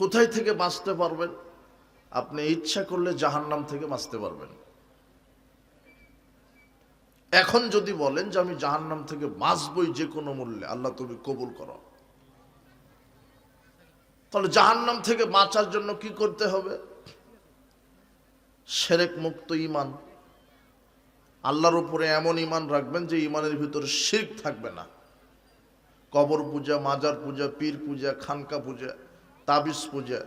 কোথায় থেকে বাঁচতে পারবেন? আপনি ইচ্ছা করলে জাহান্নাম থেকে বাঁচতে পারবেন। এখন যদি বলেন যে আমি জাহান্নাম থেকে বাঁচবই যে কোনো মূল্যে, আল্লাহ তুমি কবুল করো, তাহলে জাহান্নাম থেকে বাঁচার জন্য কি করতে হবে? শিরক মুক্ত ঈমান, আল্লাহর উপরে এমন ঈমান রাখবেন যে ঈমানের ভিতরে শিরক থাকবে না। কবর পূজা, মাজার পূজা, পীর পূজা, খানকা পূজা, তাবিজ পূজা,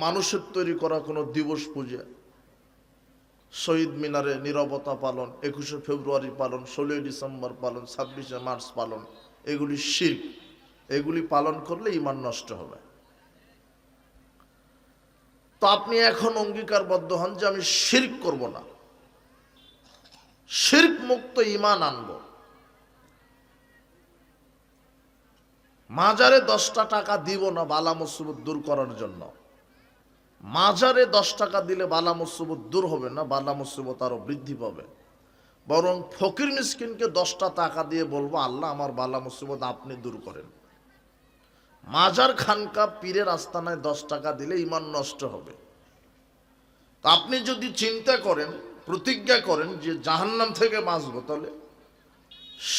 মানুষের তৈরি করা কোনো দিবস পূজা, শহীদ মিনারে নীরবতা পালন, 21শে ফেব্রুয়ারি পালন, 16ই ডিসেম্বর পালন, 26শে মার্চ পালন, এগুলি শিরক। এগুলি পালন করলে ঈমান নষ্ট হবে। তো আপনি এখন অঙ্গীকারবদ্ধ হন যে আমি শিরক করব না, শিরক মুক্ত ঈমান আনব। মাজারে 10টা টাকা দিব না বালা মুসিবত দূর করার জন্য। মাজারে 10 টাকা দিলে বালা মুসিবত দূর হবে না, বালা মুসিবত আরো বৃদ্ধি পাবে। বরং ফকির মিসকিনকে 10টা টাকা দিয়ে বলবো, আল্লাহ আমার বালা মুসিবত আপনি দূর করেন। মাজার, খানকা, পীরের আস্তানায় 10 টাকা দিলে ঈমান নষ্ট হবে। তা আপনি যদি চিন্তা করেন, প্রতিজ্ঞা করেন যে জাহান্নাম থেকে বাঁচবো, তাহলে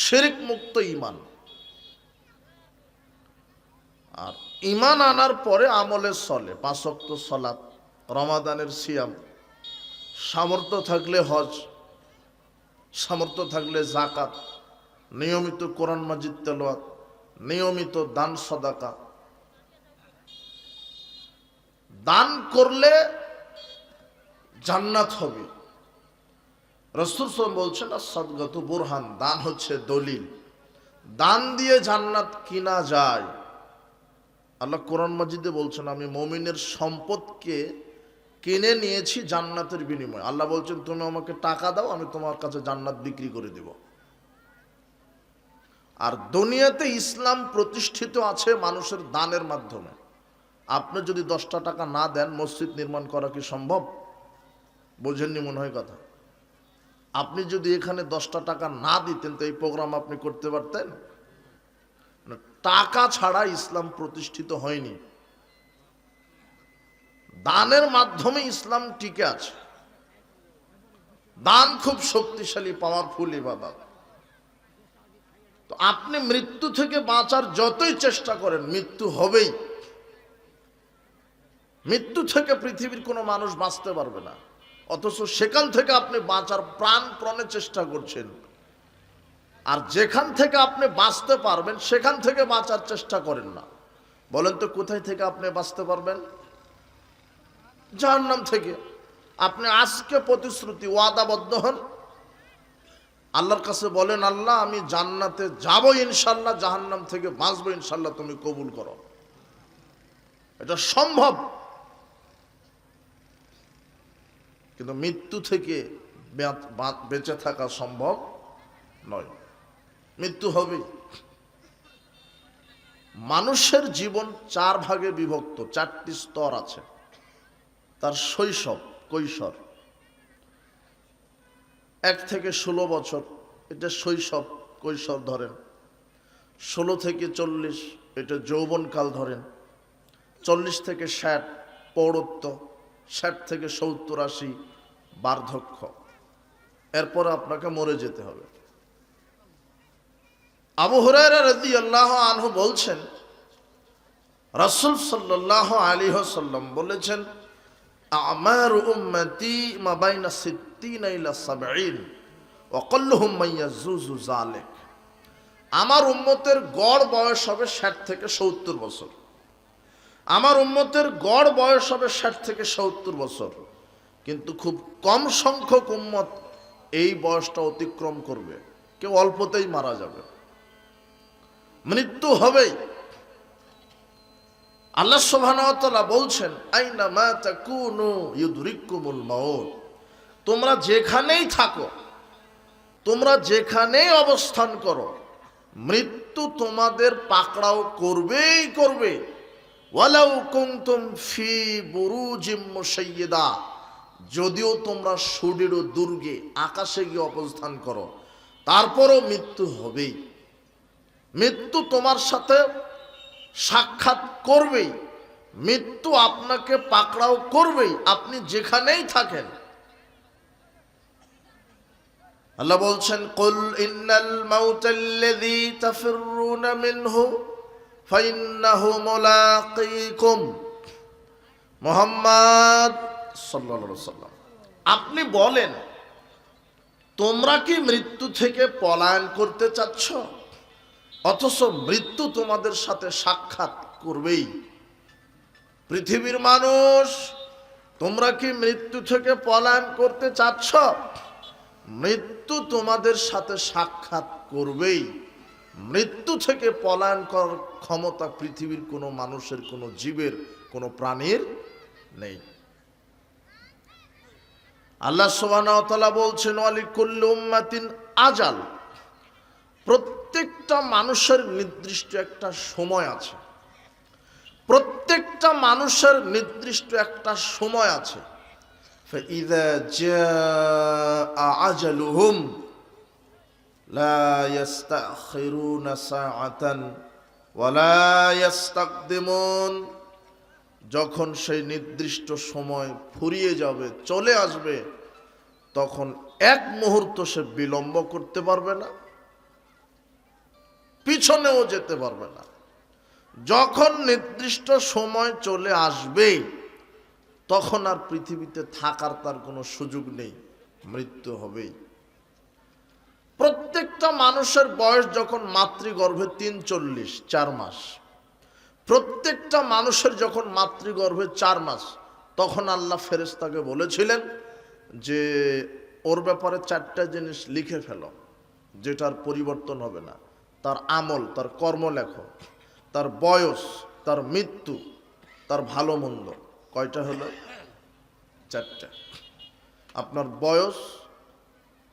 শিরক মুক্ত ঈমান। আর ঈমান আনার পরে আমলে চলে, 5 ওয়াক্ত সালাত, রমাদানের সিয়াম, সামর্থ্য থাকলে হজ, সামর্থ্য থাকলে যাকাত, নিয়মিত কোরআন মাজিদ তেলাওয়াত, নিয়মিত দান সাদাকা। দান করলে জান্নাত হবে। রাসূল সাল্লাল্লাহু আলাইহি ওয়াসাল্লাম বলছেন, আস-সাদকাতু বুরহান, দান হচ্ছে দলিল। দান দিয়ে জান্নাত কিনা যায়। আল্লাহ কোরআন মাজিদে বলছেন, আমি মুমিনের সম্পদকে কিনে নিয়েছি জান্নাতের বিনিময়ে। আল্লাহ বলছেন, তুমি আমাকে টাকা দাও, আমি তোমার কাছে জান্নাত বিক্রি করে দেব। আর দুনিয়াতে ইসলাম প্রতিষ্ঠিত আছে মানুষের দানের মাধ্যমে। আপনি যদি 10টা টাকা না দেন, মসজিদ নির্মাণ করা কি সম্ভব? বোঝেননি মনে হয় কথা। আপনি যদি এখানে 10টা টাকা না দিতেন, তো এই প্রোগ্রাম আপনি করতে পারতেন? টাকা ছাড়া ইসলাম প্রতিষ্ঠিত হয়নি। দানের মাধ্যমে ইসলাম টিকে আছে। দান খুব শক্তিশালী, পাওয়ারফুল ইবাদত। তো আপনি মৃত্যু থেকে বাঁচার যতই চেষ্টা করেন, মৃত্যু হবেই। মৃত্যু থেকে পৃথিবীর কোনো মানুষ বাঁচতে পারবে না, অথচ সেখান থেকে আপনি বাঁচার প্রাণপণে চেষ্টা করছেন। আর যেখান থেকে আপনি বাঁচতে পারবেন সেখান থেকে বাঁচার চেষ্টা করেন না। বলেন তো কোথায় থেকে আপনি বাঁচতে পারবেন? জাহান্নাম থেকে। আপনি আজকে প্রতিশ্রুতি, ওয়াদাবদ্ধ হন, আল্লাহর কাছে বলেন, আল্লাহ আমি জান্নাতে যাব ইনশাল্লাহ, জাহান্নাম থেকে বাঁচবো ইনশাল্লাহ, তুমি কবুল করো। এটা সম্ভব। কিন্তু মৃত্যু থেকে বেঁচে থাকা সম্ভব নয়। মৃত্যু হবে। মানুষের জীবন 4 ভাগে বিভক্ত, 4টি স্তর আছে। তার শৈশব, কৈশোর, 1 থেকে 16 বছর, এটা শৈশব কৈশোর ধরেন। 16 থেকে 40, এটা যৌবনকাল ধরেন। 40 থেকে 60 প্রৌঢ়ত্ব, 60 থেকে 70-80 বার্ধক্য। এরপর আপনাকে মরে যেতে হবে। আবু হুরায়রা রাদিয়াল্লাহু আনহু বলছেন, রাসূল সাল্লাল্লাহু আলাইহি ওয়াসাল্লাম বলেছেন, আমারু উম্মতি মা বাইনা 60 ইলা 70 ওয়া কুল্লুহুম মাইয়াজুজু যালিক। আমার উম্মতের গড় বয়স হবে 60 থেকে 70 বছর। আমার উম্মতের গড় বয়স হবে 60 থেকে 70 বছর। কিন্তু খুব কম সংখ্যক উম্মত এই বয়সটা অতিক্রম করবে। কেউ অল্পতেই মারা যাবে। মৃত্যু হবেই। আল্লাহ সুবহানাহু ওয়া তাআলা বলছেন, আইনা মা তাকুনু ইউদরিকুমুল মাউত। তোমরা যেখানেই থাকো, তোমরা যেখানেই অবস্থান করো, মৃত্যু তোমাদের পাকড়াও করবেই করবে। ওয়ালাউ কুনতুম ফি বুরুজিম মুশাইয়্যিদা, যদিও তোমরা সুদৃঢ় দুর্গে আকাশে গিয়ে অবস্থান করো, তারপরও মৃত্যু হবেই। মৃত্যু তোমার সাথে সাক্ষাৎ করবেই। মৃত্যু আপনাকে পাকড়াও করবেই, আপনি যেখানেই থাকেন। আল্লাহ বলছেন, কুল ইন্নাল মাউতাল্লাযী তাফিররুনা মিনহু ফাইন্নাহু মুলাকীকুম। মুহাম্মদ সাল্লাল্লাহু আলাইহি ওয়াসাল্লাম, আপনি বলেন, তোমরা কি মৃত্যু থেকে পলায়ন করতে চাচ্ছ, অথচ মৃত্যু তোমাদের সাথে সাক্ষাৎ করবেই। পৃথিবীর মানুষ, তোমরা কি মৃত্যু থেকে পলায়ন করতে চাচ্ছ? মৃত্যু তোমাদের সাথে সাক্ষাৎ করবেই। মৃত্যু থেকে পলায়ন করার ক্ষমতা পৃথিবীর কোনো মানুষের, কোনো জীবের, কোনো প্রাণীর নেই। আল্লাহ সুবহানাহু ওয়া তাআলা বলছেন, ওয়ালিকুল্লি উম্মাতিন আজাল। প্রত্যেকটা মানুষের নির্দিষ্ট একটা সময় আছে, প্রত্যেকটা মানুষের নির্দিষ্ট একটা সময় আছে। فإذا جاء أجلهم لا يستأخرون ساعة ولا يستقدمون। যখন সেই নির্দিষ্ট সময় ফুরিয়ে যাবে, চলে আসবে, তখন এক মুহূর্ত সে বিলম্ব করতে পারবে না, পিছনেও যেতে পারবে না। যখন নির্দিষ্ট সময় চলে আসবে, তখন আর পৃথিবীতে থাকার তার কোনো সুযোগ নেই, মৃত্যু হবেই। প্রত্যেকটা মানুষের বয়স যখন মাতৃগর্ভে ৩৪ 4 মাস, প্রত্যেকটা মানুষের যখন মাতৃগর্ভে 4 মাস, তখন আল্লাহ ফেরেশতাকে বলেছিলেন যে ওর ব্যাপারে 4টা জিনিস লিখে ফেলো, যেটার পরিবর্তন হবে না। তার আমল, তার কর্ম লেখো, তার বয়স, তার মৃত্যু, তার ভালো মন্দ। কয়টা হলো? 4টা। আপনার বয়স,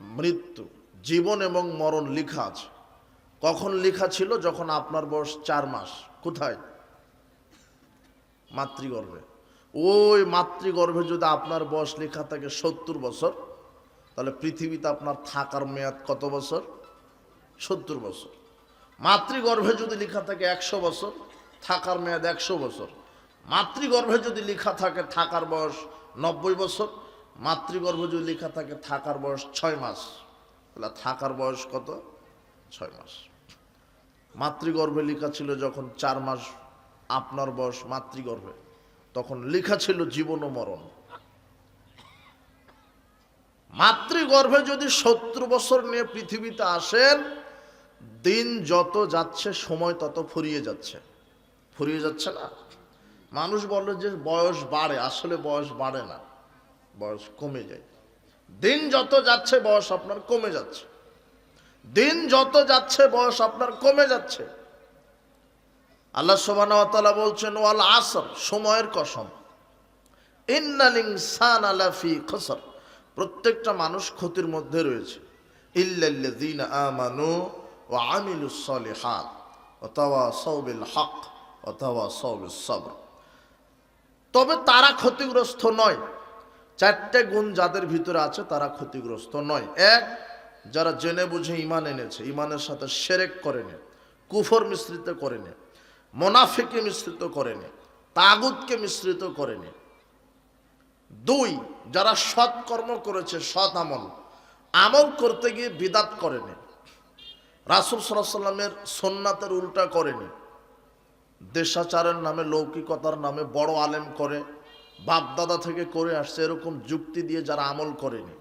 মৃত্যু, জীবন এবং মরণ লেখা আছে। কখন লেখা ছিল? যখন আপনার বয়স 4 মাস। কোথায়? মাতৃগর্ভে। ওই মাতৃগর্ভে যদি আপনার বয়স লেখা থাকে 70 বছর, তাহলে পৃথিবীতে আপনার থাকার মেয়াদ কত বছর? 70 বছর। মাতৃগর্ভে যদি লেখা থাকে 100 বছর, থাকার মেয়াদ 100 বছর। মাতৃগর্ভে যদি লেখা থাকে থাকার বয়স 90 বছর, মাতৃগর্ভে যদি লেখা থাকে থাকার বয়স 6 মাস, তাহলে থাকার বয়স কত? 6 মাস। মাতৃগর্ভে লেখা ছিল যখন 4 মাস আপনার বয়স মাতৃগর্ভে, তখন লেখা ছিল জীবন ও মরণ। মাতৃগর্ভে যদি 70 বছর নিয়ে পৃথিবীতে আসেন, দিন যত যাচ্ছে সময় তত ফুরিয়ে যাচ্ছে। ফুরিয়ে যাচ্ছে না? মানুষ বলে যে বয়স বাড়ে, আসলে বয়স বাড়ে না, বয়স কমে যায়। দিন যত যাচ্ছে বয়স আপনার কমে যাচ্ছে, দিন যত যাচ্ছে বয়স আপনার কমে যাচ্ছে। আল্লাহ সুবহানাহু ওয়া তাআলা বলছেন, ওয়াল আসর, সময়ের কসম, ইন্নাল ইনসানা লাফি খুসর, প্রত্যেকটা মানুষ ক্ষতির মধ্যে রয়েছে। ইল্লাল্লাযীনা আমানু ওয়া আমিলুস সলিহাত ওয়া তাওয়াসাউ বিল হক ওয়া তাওয়াসাউ বিস সবর। তবে তারা ক্ষতিগ্রস্ত নয়। 4টে গুণ যাদের ভিতরে আছে তারা ক্ষতিগ্রস্ত নয়। 1, যারা জেনে বুঝে ঈমান এনেছে, ঈমানের সাথে শিরক করেনি, কুফর মিশ্রিত করেনি, মুনাফিকি মিশ্রিত করেনি, তাগুতকে মিশ্রিত করেনি। 2, যারা সৎ কর্ম করেছে, সৎ আমল, আমল করতে গিয়ে বিদাত করেনি, রাসূল সাল্লাল্লাহু আলাইহি সাল্লামের সুন্নাতের উল্টা করেনি, দেশাচারের নামে, লৌকিকতার নামে বড় আলেম করে, বাপদাদা থেকে করে আসছে এরকম যুক্তি দিয়ে যারা আমল করেনি,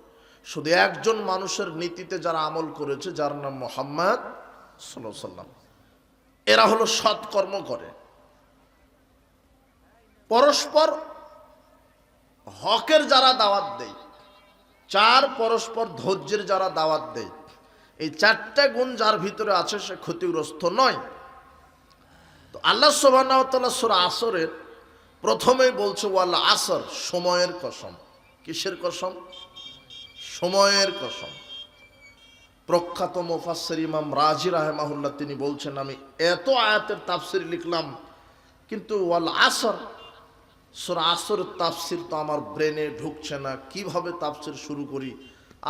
শুধু একজন মানুষের নীতিতে যারা আমল করেছে, যার নাম মুহাম্মদ সাল্লাল্লাহু আলাইহি সাল্লাম, এরা হলো সৎকর্ম করে। পরস্পর হকের যারা দাওয়াত দেয়, 4, পরস্পর ধৈর্যের যারা দাওয়াত দেয়, এই 4টা গুণ যার ভিতরে আছে সে ক্ষতিগ্রস্ত নয়। তো আল্লাহ সুবহানাহু ওয়া তাআলা সূরা আসরের প্রথমেই বলছে ওয়াল আসর, সময়ের কসম। কিসের কসম? সময়ের কসম। প্রখ্যাত মুফাসসির ইমাম রাজি রাহিমাহুল্লাহ তিনি বলছেন, আমি এত আয়াতের তাফসীর লিখলাম, কিন্তু ওয়াল আসর, সূরা আসরের তাফসীর তো আমার ব্রেনে ঢুকছে না, কিভাবে তাফসীর শুরু করি।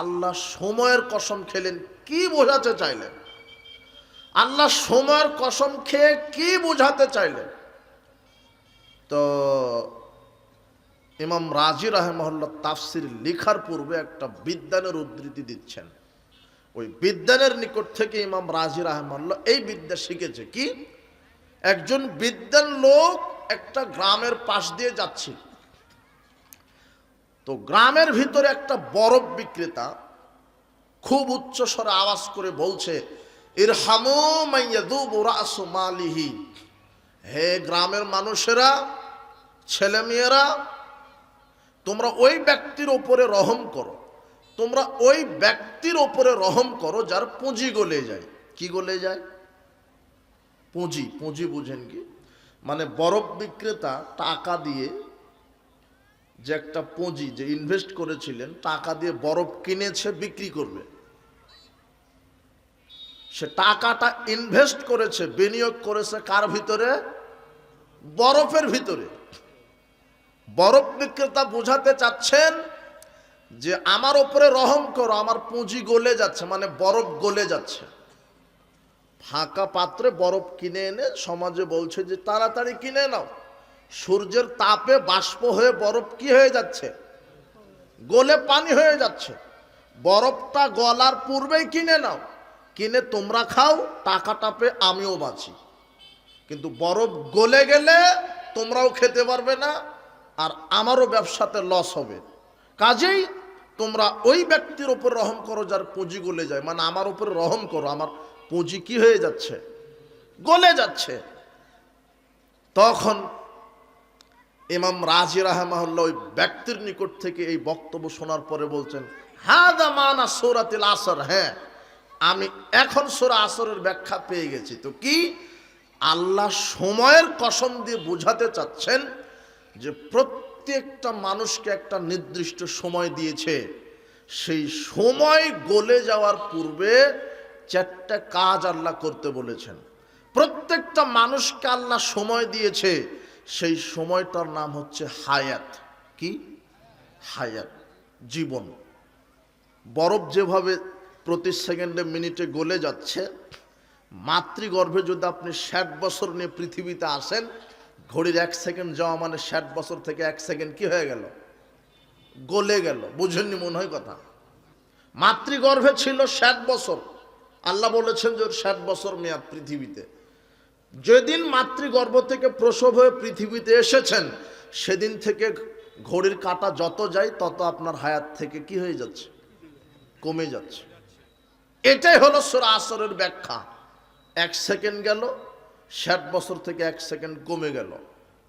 আল্লাহ সময়ের কসম খেলেন, কি বোঝাতে চাইলেন? আল্লাহ সময়ের কসম খেয়ে কি বোঝাতে চাইলেন? তো ইমাম রাজি রাহিমাহুল্লাহ তাফসির লেখার পূর্বে একটা বিদ্বানের উদ্ধৃতি দিচ্ছেন। ওই বিদ্বানের নিকট থেকে ইমাম রাজি রাহিমাহুল্লাহ এই বিদ্যা শিখেছে কি, একজন বিদ্বান লোক একটা গ্রামের পাশ দিয়ে যাচ্ছে, তো গ্রামের ভিতরে একটা বরফ বিক্রেতা খুব উচ্চ স্বরে আওয়াজ করে বলছে, ইরহামু মাইয়াযুবু রাসু মালিহি, হে গ্রামের মানুষেরা, ছেলেমেয়েরা, তোমরা ওই ব্যক্তির ওপরে রহম করো, তোমরা ওই ব্যক্তির ওপরে রহম করো যার পুঁজি গলে যায়। কি গলে যায়? পুঁজি। পুঁজি বুঝেন কি? মানে বরফ বিক্রেতা টাকা দিয়ে, যে একটা পুঁজি, যে ইনভেস্ট করেছিলেন, টাকা দিয়ে বরফ কিনেছে, বিক্রি করবে, সে টাকাটা ইনভেস্ট করেছে, বিনিয়োগ করেছে কার ভিতরে? বরফের ভিতরে। বরফ বিক্রেতা বোঝাতে চাচ্ছেন যে আমার ওপরে রহম করো, আমার পুঁজি গলে যাচ্ছে, মানে বরফ গলে যাচ্ছে। ফাঁকা পাত্রে বরফ কিনে এনে সমাজে বলছে যে তাড়াতাড়ি কিনে নাও, সূর্যের তাপে বাষ্প হয়ে বরফ কি হয়ে যাচ্ছে? গলে পানি হয়ে যাচ্ছে। বরফটা গলার পূর্বেই কিনে নাও, কিনে তোমরা খাও, টাকাটা পেয়ে আমিও বাঁচি। কিন্তু বরফ গলে গেলে তোমরাও খেতে পারবে না, আর আমারও ব্যবসাতে লস হবে। কাজেই তোমরা ওই ব্যক্তির উপর রহম করো যার পুঁজি গলে যায়, মানে আমার উপরে রহম করো, আমার পুঁজি কি হয়ে যাচ্ছে? গলে যাচ্ছে। তখন ইমাম রাজি রাহিমাহুল্লাহ ওই ব্যক্তির নিকট থেকে এই বক্তব্য শোনার পরে বলছেন, হাদা মানা সূরাতুল আসর, হ্যাঁ আমি এখন সূরা আসরের ব্যাখ্যা পেয়ে গেছি। তো কি? আল্লাহ সময়ের কসম দিয়ে বোঝাতে চাচ্ছেন যে প্রত্যেকটা মানুষকে একটা নির্দিষ্ট সময় দিয়েছে, সেই সময় গলে যাওয়ার পূর্বে চারটা কাজ আল্লাহ করতে বলেছেন। প্রত্যেকটা মানুষকে আল্লাহ সময় দিয়েছে, সেই সময়টার নাম হচ্ছে হায়াত। কি? হায়াত, জীবন। বরফ যেভাবে প্রতি সেকেন্ডে মিনিটে গলে যাচ্ছে, মাতৃগর্ভে যদি আপনি 60 বছর নিয়ে পৃথিবীতে আসেন, ঘড়ির 1 সেকেন্ড যাওয়া মানে 60 বছর থেকে 1 সেকেন্ড কি হয়ে গেল? গলে গেল। বুঝেননি মনে হয় কথা? মাতৃগর্ভে ছিল 60 বছর, আল্লাহ বলেছেন যে 60 বছর মেয়াদ পৃথিবীতে। যেদিন মাতৃগর্ভ থেকে প্রসব হয়ে পৃথিবীতে এসেছেন, সেদিন থেকে ঘড়ির কাঁটা যত যায় তত আপনার হায়াত থেকে কি হয়ে যাচ্ছে? কমে যাচ্ছে। এটাই হলো সূরা আসরের ব্যাখ্যা। 1 সেকেন্ড গেল, 60 বছর থেকে 1 সেকেন্ড কমে গেল।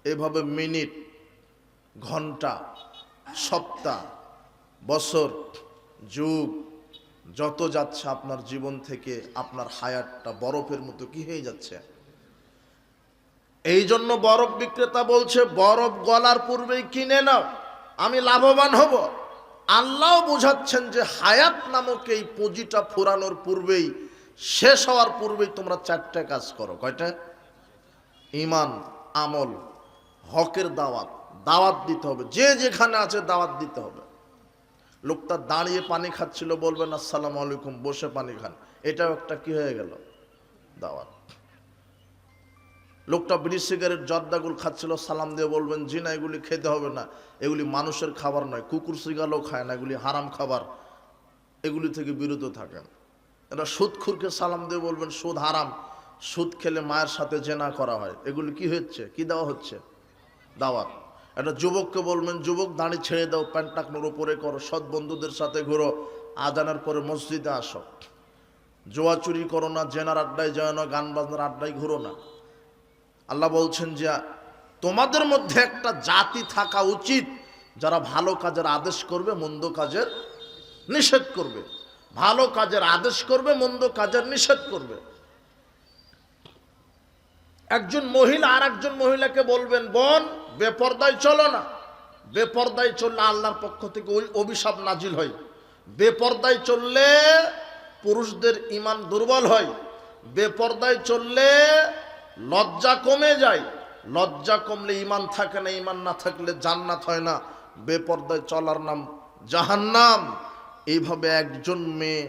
এভাবে মিনিট, ঘন্টা, সপ্তাহ, বছর, যুগ যত যাচ্ছে আপনার জীবন থেকে আপনার হায়াতটা বরফের মতো কি হয়ে যাচ্ছে। এই জন্য বরফ বিক্রেতা বলছে বরফ গলার পূর্বেই কিনে নাও, আমি লাভবান হব। আল্লাহ বোঝাচ্ছেন যে হায়াত নামক এই পুঁজিটা ফুরানোর পূর্বেই, শেষ হওয়ার পূর্বেই তোমরা 4টা কাজ করো। কয়টা? ঈমান, আমল, হকের দাওয়াত। দাওয়াত দিতে হবে, যে যেখানে আছে দাওয়াত দিতে হবে। লোকটা দাঁড়িয়ে পানি খাচ্ছিল, বলবেন আসসালামু আলাইকুম, বসে পানি খান, এটাও একটা কি হয়ে গেল? দাওয়াত। লোকটা বিড়ি সিগারেট জর্দাগুল খাচ্ছিল, সালাম দিয়ে বলবেন জি না, এগুলি খেতে হবে না, এগুলি মানুষের খাবার নয়, কুকুর সিগালও খায় না, এগুলি হারাম খাবার, এগুলি থেকে বিরত থাকেন। এটা সুদখুরকে সালাম দিয়ে বলবেন সুদ হারাম, সুদ খেলে মায়ের সাথে জেনা করা হয়, এগুলি কি হচ্ছে? কি দেওয়া হচ্ছে? দাওয়াত। একটা যুবককে বলবেন যুবক দাঁড়ি ছেড়ে দাও, প্যান্ট টাকনোর উপরে করো, সৎ বন্ধুদের সাথে ঘুরো, আজানের পরে মসজিদে আসো, জোয়া চুরি করো না, জেনার আড্ডায় যায় না, গান বাজনার আড্ডায় ঘুরো না। আল্লাহ বলছেন যে তোমাদের মধ্যে একটা জাতি থাকা উচিত যারা ভালো কাজের আদেশ করবে, মন্দ কাজের নিষেধ করবে। ভালো কাজের আদেশ করবে, মন্দ কাজের নিষেধ করবে। একজন মহিলা আর একজন মহিলাকে বলবেন বোন বেপরদায় চলো না, বেপরদায় চললে আল্লাহর পক্ষ থেকে ওই অভিশাপ নাজিল হয়। বেপরদায় চললে পুরুষদের ঈমান দুর্বল হয়, বেপরদায় চললে লজ্জা কমে যায়, লজ্জা কমলে ঈমান থাকে না, ঈমান না থাকলে জান্নাত হয় না, বেপরদায় চলার নাম জাহান্নাম। এইভাবে একজন মেয়ে,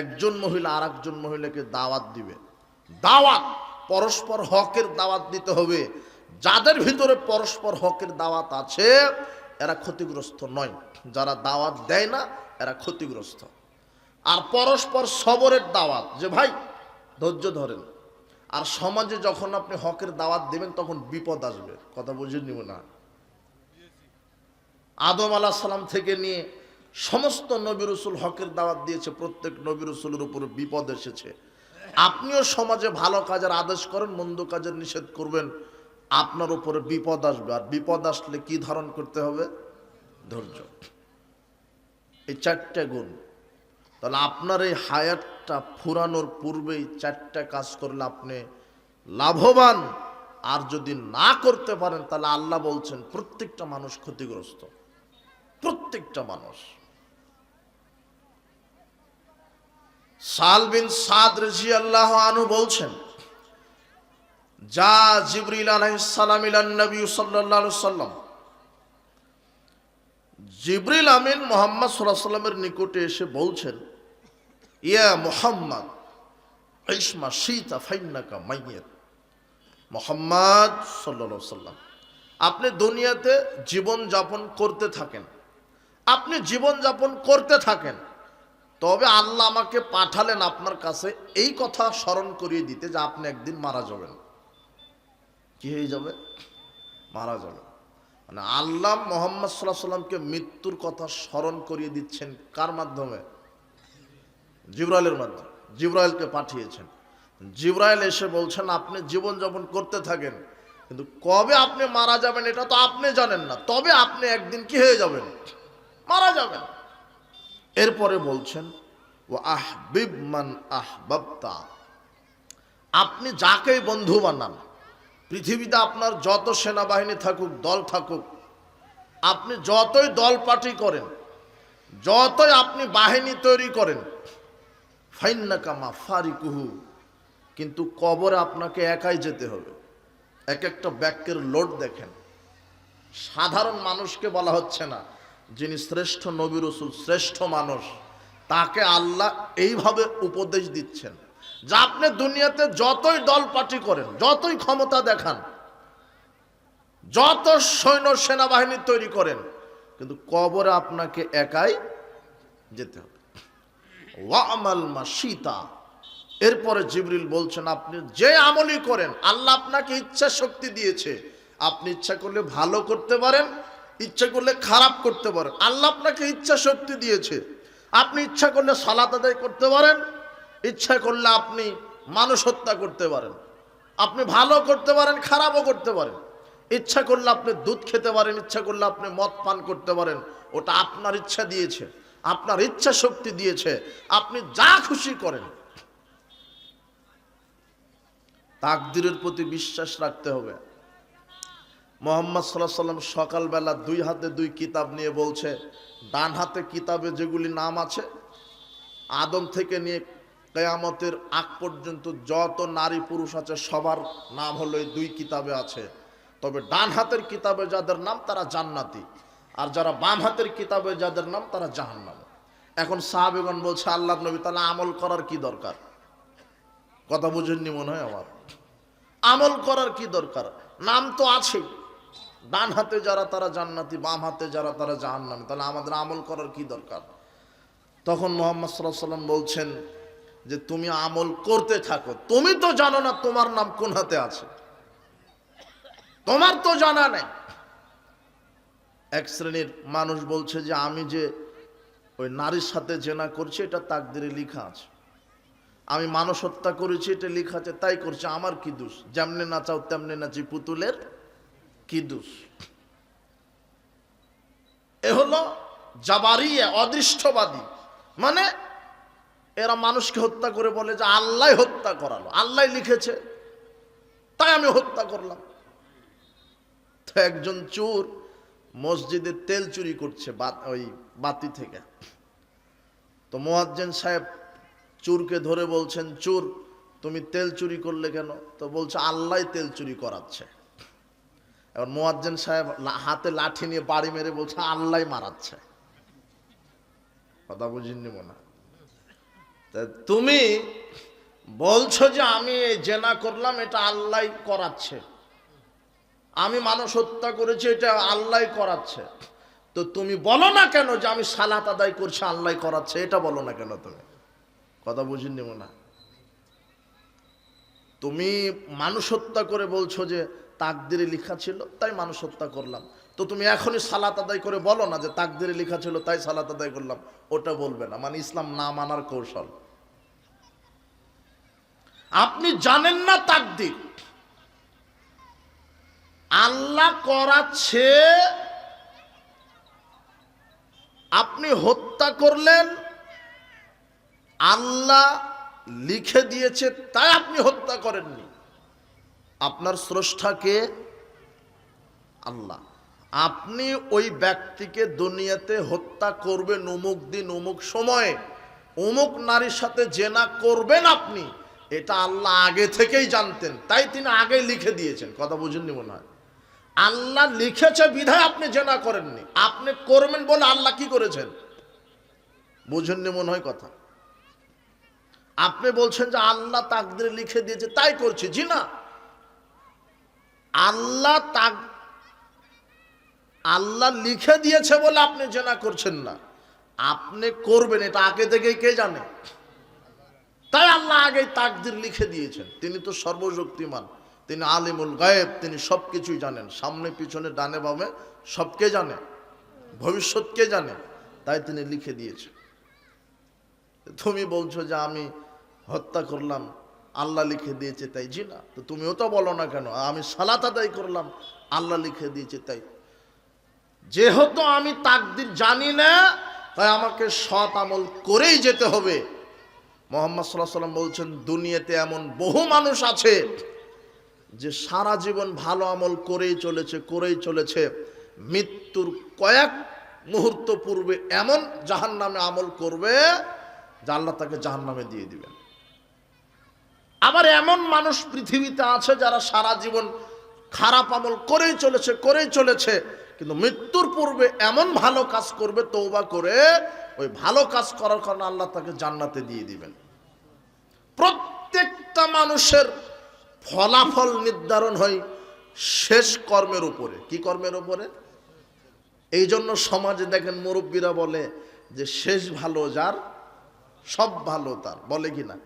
একজন মহিলা আর একজন মহিলাকে দাওয়াত দিবে। দাওয়াত, পরস্পর হকের দাওয়াত দিতে হবে। যাদের ভিতরে পরস্পর হকের দাওয়াত আছে এরা ক্ষতিগ্রস্ত নয়, যারা দাওয়াত দেয় না এরা ক্ষতিগ্রস্ত। আর পরস্পর সবরের দাওয়াত, যে ভাই ধৈর্য ধরেন। আর সমাজে যখন আপনি হকের দাওয়াত দেবেন তখন বিপদ আসবে, কথা বুঝে নিব না। আদম আলাইহিস সালাম থেকে নিয়ে সমস্ত নবী রাসূল হকের দাওয়াত দিয়েছে, প্রত্যেক নবী রাসূলের উপর বিপদ এসেছে। আপনিও সমাজে ভালো কাজের আদেশ করেন, মন্দ কাজের নিষেধ করবেন, আপনার উপরে বিপদ আসবে। আর বিপদ আসলে কি ধারণ করতে হবে? ধৈর্য। এই চারটা গুণ। তাহলে আপনার এই হায়াতটা ফুরানোর পূর্বেই চারটা কাজ করলে আপনি লাভবান। আর যদি না করতে পারেন তাহলে আল্লাহ বলছেন প্রত্যেকটা মানুষ ক্ষতিগ্রস্ত, প্রত্যেকটা মানুষ। সাল বিন সাদ রাদিয়াল্লাহু আনহু বলছেন, যা জিবরিল আলাইহিস সালাম ইলান নবী সাল্লাল্লাহু আলাইহি সাল্লাম, জিবরিল আমিন মুহাম্মদ সাল্লাল্লাহু আলাইহি সাল্লামের নিকটে এসে বলছেন, ইয়া মুহাম্মদ ইসমা শীতা ফাইন্নাকা মাইয়িত। মুহাম্মদ সাল্লাল্লাহু আলাইহি সাল্লাম, আপনি দুনিয়াতে জীবন যাপন করতে থাকেন, আপনি জীবন যাপন করতে থাকেন। তবে আল্লাহ আমাকে পাঠালেন আপনার কাছে এই কথা স্মরণ করিয়ে দিতে যে আপনি একদিন মারা যাবেন। কি হয়ে যাবে? মারা যাবে। মানে আল্লাহ মুহাম্মদ সাল্লাল্লাহু আলাইহি সাল্লামকে মৃত্যুর কথা স্মরণ করিয়ে দিচ্ছেন কার মাধ্যমে? জিবরাইলের মাধ্যমে। জিবরাইলকে পাঠিয়েছেন। জিবরাইল এসে বলছেন আপনি জীবন যাপন করতে থাকেন, কিন্তু কবে আপনি মারা যাবেন এটা তো আপনি জানেন না, তবে আপনি একদিন কি হয়ে যাবেন? মারা যাবেন। এরপরে বলছেন ওয়া আহবিব মান আহবাবতা, আপনি যাকেই বন্ধু বানান, পৃথিবীতে আপনার যত সেনাবাহিনী থাকুক, দল থাকুক, আপনি যতই দল পার্টি করেন, যতই আপনি বাহিনী তৈরি করেন, ফাইন্নাকা মাফারিকুহু, কিন্তু কবরে আপনাকে একাই যেতে হবে। এক একটা বাক্যের লোড দেখেন। সাধারণ মানুষকে বলা হচ্ছে না, যিনি শ্রেষ্ঠ নবী রাসূল, শ্রেষ্ঠ মানুষ, তাকে আল্লাহ এইভাবে উপদেশ দিচ্ছেন যে আপনি দুনিয়াতে যতই দল পার্টি করেন, যতই ক্ষমতা দেখান, যত সৈন্য সেনাবাহিনী তৈরি করেন, কিন্তু কবরে আপনাকে একাই যেতে হবে। ওয়ামাল মাশিতা, এরপরে জিবরিল বলছেন আপনি যে আমলই করেন, আল্লাহ আপনাকে ইচ্ছা শক্তি দিয়েছে, আপনি ইচ্ছা করলে ভালো করতে পারেন, ইচ্ছা করলে খারাপ করতে পারেন। আল্লাহ আপনাকে ইচ্ছা শক্তি দিয়েছে, আপনি ইচ্ছা করলে সালাত আদায় করতে পারেন, ইচ্ছা করলে আপনি মানুষ হত্যা করতে পারেন, আপনি ভালো করতে পারেন, খারাপও করতে পারেন। ইচ্ছা করলে আপনি দুধ খেতে পারেন, ইচ্ছা করলে আপনি মদ পান করতে পারেন, ওটা আপনার ইচ্ছা দিয়েছে, আপনার ইচ্ছা শক্তি দিয়েছে, আপনি যা খুশি করেন। তাকদীরের প্রতি বিশ্বাস রাখতে হবে। মুহাম্মদ সাল্লাল্লাহু আলাইহি সাল্লাম সকালবেলা দুই হাতে দুই কিতাব নিয়ে বলছে, ডান হাতে কিতাবে যেগুলি নাম আছে, আদম থেকে নিয়ে কিয়ামতের আগ পর্যন্ত যত নারী পুরুষ আছে সবার নাম হলো এই দুই কিতাবে আছে। তবে ডান হাতের কিতাবে যাদের নাম তারা জান্নাতি, আর যারা বাম হাতের কিতাবে যাদের নাম তারা জাহান্নামী। এখন সাহাবীগণ বলছে, আল্লাহর নবী তাহলে আমল করার কি দরকার? কথা বুঝেননি মনে হয় আমার। আমল করার কি দরকার? নাম তো আছেই, ডান হাতে যারা তারা জান্নাতি, বাম হাতে যারা তারা জাহান্নামী, তাহলে আমাদের আমল করার কি দরকার? তখন মুহাম্মদ সাল্লাল্লাহু আলাইহি সাল্লাম বলছেন যে তুমি আমল করতে থাকো, তুমি তো জানো না তোমার নাম কোন হাতে আছে, তোমার তো জানা নেই। এক শ্রেণীর মানুষ বলছে যে আমি যে ওই নারীর সাথে জেনা করছি এটা তাকদীরে লেখা আছে, আমি মানুষ হত্যা করেছি এটা লেখা আছে, তাই করছে, আমার কি দোষ? যেমনে নাচাও তেমনে নাচি, পুতুলের কি দোষ? এ হলো জাবারিয়া, অদৃষ্টবাদী। মানে এরা মানুষকে হত্যা করে বলে যে আল্লাহ হত্যা করালো, আল্লাহ লিখেছে তাই আমি হত্যা করলাম। তো একজন চোর মসজিদে তেল চুরি করছে ওই বাতি থেকে, তো মুয়াজ্জিন সাহেব চোরকে ধরে বলছেন, চোর তুমি তেল চুরি করলে কেন? তো বলছে আল্লাহ তেল চুরি করাচ্ছে। এবার মুয়াজ্জিন সাহেব হাতে লাঠি নিয়ে বাড়ি মেরে বলছে আল্লাহ মারাচ্ছে। কথা বুঝিনি মনে হয়? তুমি বলছো যে আমি জেনা করলাম, এটা আল্লাহ করাচ্ছে, আমি মানুষ হত্যা করেছি, এটা আল্লাহ করাচ্ছে। তো তুমি বলো না কেন যে আমি সালাত আদায় করছি, আল্লাহ করাচ্ছে, এটা বলো না কেন? তুমি কথা বুঝিনি মনে হয়। তুমি মানুষ হত্যা করে বলছো যে তাকদিরে লেখা ছিল তাই মানুষ হত্যা করলাম, তো তুমি এখনই সালাত আদায় করে বলো না যে তাকদিরে লেখা ছিল তাই সালাত আদায় করলাম, ওটা বলবে না। মানে ইসলাম না মানার কৌশল। আপনি জানেন না তাকদির আল্লাহ করাচ্ছে, আপনি হত্যা করলেন, আল্লাহ লিখে দিয়েছে তাই আপনি হত্যা করেননি। আপনার স্রষ্টাকে আল্লাহ, আপনি ওই ব্যক্তিকে দুনিয়াতে হত্যা করবেন অমুক দিন অমুক সময়ে, অমুক নারীর সাথে জেনা করবেন আপনি, এটা আল্লাহ আগে থেকেই জানতেন, তাই তিনি আগেই লিখে দিয়েছেন। কথা বুঝেননি মনে হয়। আল্লাহ লিখেছে বিধায় আপনি জেনা করেননি, আপনি করবেন বলে আল্লাহ কি করেছেন? বুঝেননি মনে হয় কথা। আপনি বলছেন যে আল্লাহ তাকদিরে লিখে দিয়েছে তাই করছি। জি না, আল্লাহ লিখে দিয়েছে বলে আপনি জেনা করছেন না, আপনি করবেন এটা আগে থেকেই কে জানে? তাই আল্লাহ আগেই তাকদির লিখে দিয়েছেন। তিনি তো সর্বশক্তিমান, তিনি আলিমুল গায়েব, তিনি সবকিছুই জানেন, সামনে পিছনে ডানে বামে সবকে জানে, ভবিষ্যৎকে জানে, তাই তিনি লিখে দিয়েছেন। তুমি বলছো যে আমি হত্যা করলাম, আল্লাহ লিখে দিয়েছে তাই। জি না, তো তুমিও তো বলো না কেন আমি সালাত আদায় করলাম, আল্লাহ লিখে দিয়েছে তাই। যেহেতু আমি তাকদির জানি না, তাই আমাকে সৎ আমল করেই যেতে হবে। মুহাম্মদ সাল্লাল্লাহু আলাইহি ওয়াসাল্লাম বলছেন, দুনিয়াতে এমন বহু মানুষ আছে যে সারা জীবন ভালো আমল করেই চলেছে, মৃত্যুর কয়েক মুহূর্ত পূর্বে এমন জাহান্নামে আমল করবে যে আল্লাহ তাকে জাহান্নামে দিয়ে দিবেন। আবার এমন মানুষ পৃথিবীতে আছে যারা সারা জীবন খারাপ আমল করেই চলেছে, কিন্তু মৃত্যুর পূর্বে এমন ভালো কাজ করবে, তওবা করে ওই ভালো কাজ করার কারণে আল্লাহ তাকে জান্নাতে দিয়ে দিবেন। প্রত্যেকটা মানুষের ফলাফল নির্ধারণ হয় শেষ কর্মের উপরে। কি কর্মের উপরে? এই জন্য সমাজে দেখেন মুরব্বীরা বলে যে শেষ ভালো যার সব ভালো তার, বলে কি না?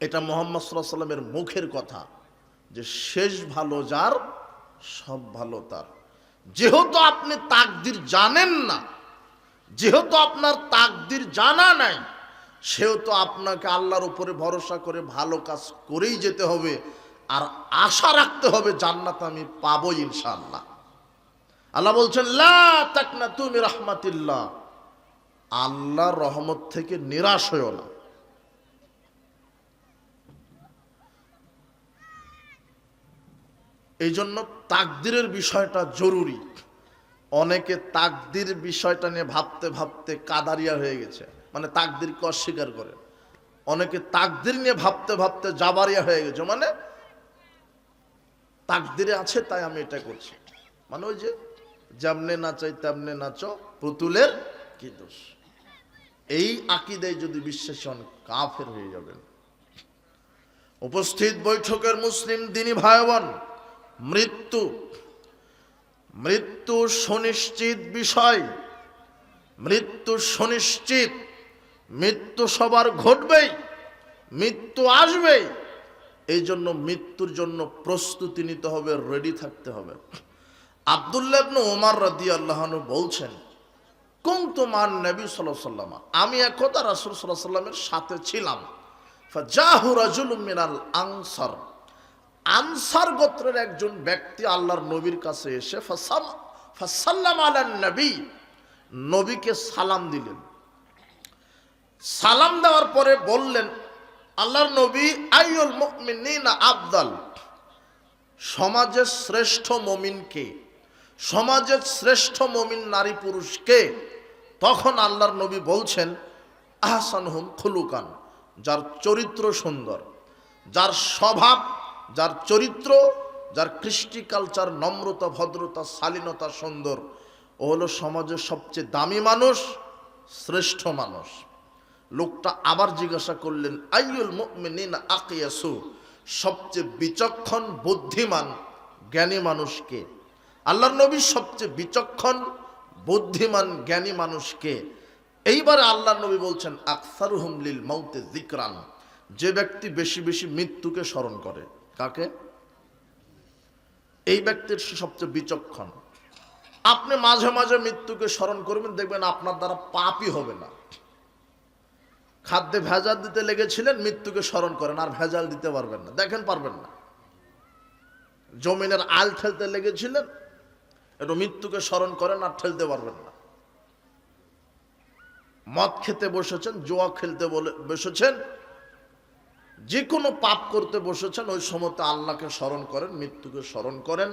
এটা মুহাম্মদ সাল্লাল্লাহু আলাইহি ওয়াসাল্লামের মুখের কথা যে শেষ ভালো যার সব ভালো তার। যেহেতু আপনি তাকদির জানেন না, যেহেতু আপনার তাকদির জানা নাই, সেহেতু আপনাকে আল্লাহর উপরে ভরসা করে ভালো কাজ করেই যেতে হবে, আর আশা রাখতে হবে জান্নাত আমি পাবো ইনশাআল্লাহ। আল্লাহ বলছেন লা তাকনাতু মির রাহমাতিল্লাহ, আল্লাহর রহমত থেকে নিরাশ হইও না। এই জন্য তাকদিরের বিষয়টা জরুরি। অনেকে তাকদির বিষয়টা নিয়ে ভাবতে ভাবতে কাদারিয়া হয়ে গেছে, মানে তাকদিরকে অস্বীকার করে। অনেকে তাকদির নিয়ে ভাবতে ভাবতে জাবারিয়া হয়ে গেছে, মানে তাকদিরে আছে তাই আমি এটা করছি, মানে ওই যে যেমনে নাচাই তেমনে নাচো, পুতুলের কি দোষ। এই আকীদায় যদি বিশ্বাসী হন কাফের হয়ে যাবেন। উপস্থিত বৈঠকের মুসলিম দিনী ভাই বোন, মৃত্যু সুনিশ্চিত বিষয়, মৃত্যু সুনিশ্চিত, মৃত্যু সবার ঘটবেই, মৃত্যু আসবেই। এই জন্য মৃত্যুর জন্য প্রস্তুতি নিতে হবে, রেডি থাকতে হবে। আব্দুল্লাহ ইবনে ওমর রাদিয়াল্লাহু আনহু বলছেন, কুনতু মান নবী সাল্লাল্লাহু আলাইহি ওয়াসাল্লাম, আমি একদা রাসূল সাল্লাল্লাহু আলাইহি ওয়াসাল্লামের সাথে ছিলাম। ফাজাহু রাজুলুম মিনাল আনসার, আনসার গোত্রের একজন ব্যক্তি আল্লাহর নবীর কাছে এসে ফাসাল্লাম আলান নবী, নবীকে সালাম দিলেন। সালাম দেওয়ার পরে বললেন, আল্লাহর নবী, আইয়ুল মুমিনিনা আফদাল, সমাজের শ্রেষ্ঠ মুমিন কে? সমাজের শ্রেষ্ঠ মুমিন নারী পুরুষ কে? তখন আল্লাহর নবী বলছেন, আহসানুহুম খুলুকান, যার চরিত্র সুন্দর, যার স্বভাব, যার চরিত্র, যার কৃষ্টি কালচার, নম্রতা, ভদ্রতা, শালীনতা সুন্দর, ও হলো সমাজের সবচেয়ে দামি মানুষ, শ্রেষ্ঠ মানুষ। লোকটা আবার জিজ্ঞাসা করলেন, আইয়ুল মুমিনিনা আকিয়াসু, সবচেয়ে বিচক্ষণ, বুদ্ধিমান, জ্ঞানী মানুষকে? আল্লাহর নবী সবচেয়ে বিচক্ষণ বুদ্ধিমান জ্ঞানী মানুষকে? এইবারে আল্লাহর নবী বলছেন আকসারুহুম লিল মাউতে যিকরান, যে ব্যক্তি বেশি বেশি মৃত্যুকে স্মরণ করে। কাকে? এই ব্যক্তির সবচেয়ে বিচক্ষণ। আপনি মাঝে মাঝে মৃত্যুকে স্মরণ করবেন, দেখবেন আপনার দ্বারা পাপই হবে না। খাদ্যে ভেজাল দিতে লেগেছিলেন, মৃত্যুকে স্মরণ করেন, আর ভেজাল দিতে পারবেন না। দেখেন পারবেন না। জমিনের আল ঠেলতে লেগেছিলেন, একটু মৃত্যুকে স্মরণ করেন, আর ঠেলতে পারবেন না। মদ খেতে বসেছেন, জুয়া খেলতে বসেছেন, যে কোনো পাপ করতে বসেছেন, ওই সময়তে আল্লাহকে স্মরণ করেন, মৃত্যুকে স্মরণ করেন।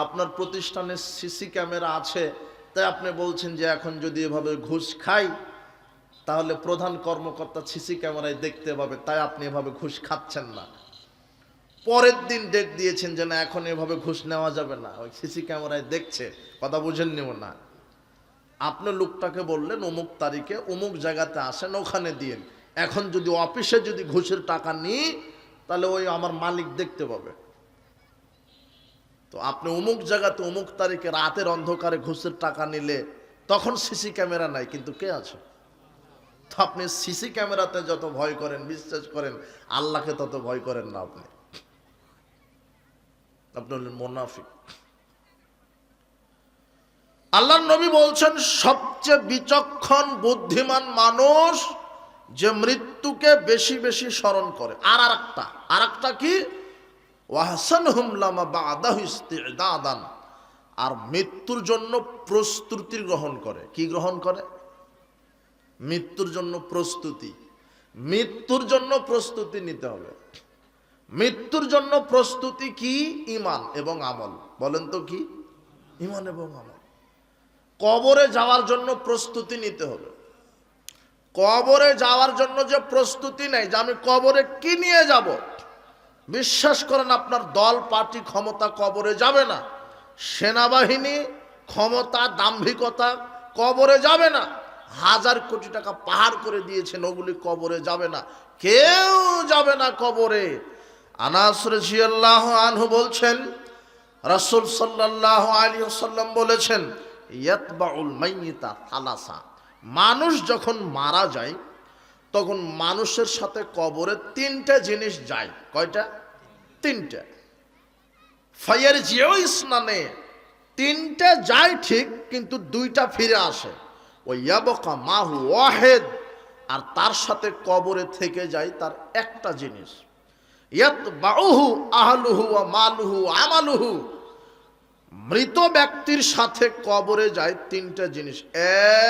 আপনার প্রতিষ্ঠানে সিসি ক্যামেরা আছে, তাই আপনি বলছেন যে এখন যদি এভাবে ঘুষ খাই তাহলে প্রধান কর্মকর্তা সিসি ক্যামেরায় দেখতে পাবে, তাই আপনি এভাবে ঘুষ খাচ্ছেন না। পরের দিন ডেট দিয়েছেন যে না, এখন এভাবে ঘুষ নেওয়া যাবে না, ওই সিসি ক্যামেরায় দেখছে। কথা বুঝেন নিও না। আপনি লোকটাকে বললেন অমুক তারিখে অমুক জায়গাতে আসেন, ওখানে দিয়েন। এখন যদি অফিসে যদি ঘুষের টাকা নিই তাহলে ওই আমার মালিক দেখতে পাবে। তো আপনি অমুক জায়গাতে অমুক তারিখে রাতের অন্ধকারে ঘুষের টাকা নিলে তখন সিসি ক্যামেরা নাই, কিন্তু কে আছে? তো আপনি সিসি ক্যামেরাতে যত ভয় করেন, বিশ্বাস করেন, আল্লাহকে তত ভয় করেন না। আপনি হলেন মুনাফিক। আল্লাহর নবী বলছেন সবচেয়ে বিচক্ষণ বুদ্ধিমান মানুষ যে মৃত্যুকে বেশি বেশি স্মরণ করে। আর একটা কি? ওয়াহসানহুম লামা বাদাহু ইস্তিদাদান, আর মৃত্যুর জন্য প্রস্তুতি গ্রহণ করে। কি গ্রহণ করে? মৃত্যুর জন্য প্রস্তুতি। মৃত্যুর জন্য প্রস্তুতি নিতে হবে। মৃত্যুর জন্য প্রস্তুতি কি? ঈমান এবং আমল। বলেন তো কি? ঈমান এবং আমল। কবরে যাওয়ার জন্য প্রস্তুতি নিতে হবে। কবরে যাওয়ার জন্য যে প্রস্তুতি নেই, যে আমি কবরে কি নিয়ে যাব, বিশ্বাস করেন আপনার দল পার্টি ক্ষমতা কবরে যাবে না। সেনাবাহিনী ক্ষমতা দাম্ভিকতা কবরে যাবে না। 1000 কোটি টাকা পাহাড় করে দিয়েছেন, ওগুলি কবরে যাবে না। কেউ যাবে না কবরে। আনাস রাদিয়াল্লাহু আনহু বলছেন রাসূল সাল্লাল্লাহু আলাইহি ওয়াসাল্লাম বলেছেন ইয়াতবাউল মাইয়িতা সালাসা, মানুষ যখন মারা যায় তখন মানুষের সাথে কবরে 3টা জিনিস যায়। কয়টা? 3টা। ফায়ার জিও ইসনানে, 3টা যায় ঠিক, কিন্তু 2টা ফিরে আসে। ওয়ায়াবকা মাহু ওয়াহিদ, আর তার সাথে কবরে থেকে যায় তার একটা জিনিস। ইয়াতবাউহু আহলুহু ওয়া মালুহু আমালুহু, মৃত ব্যক্তির সাথে কবরে যায় 3টা জিনিস।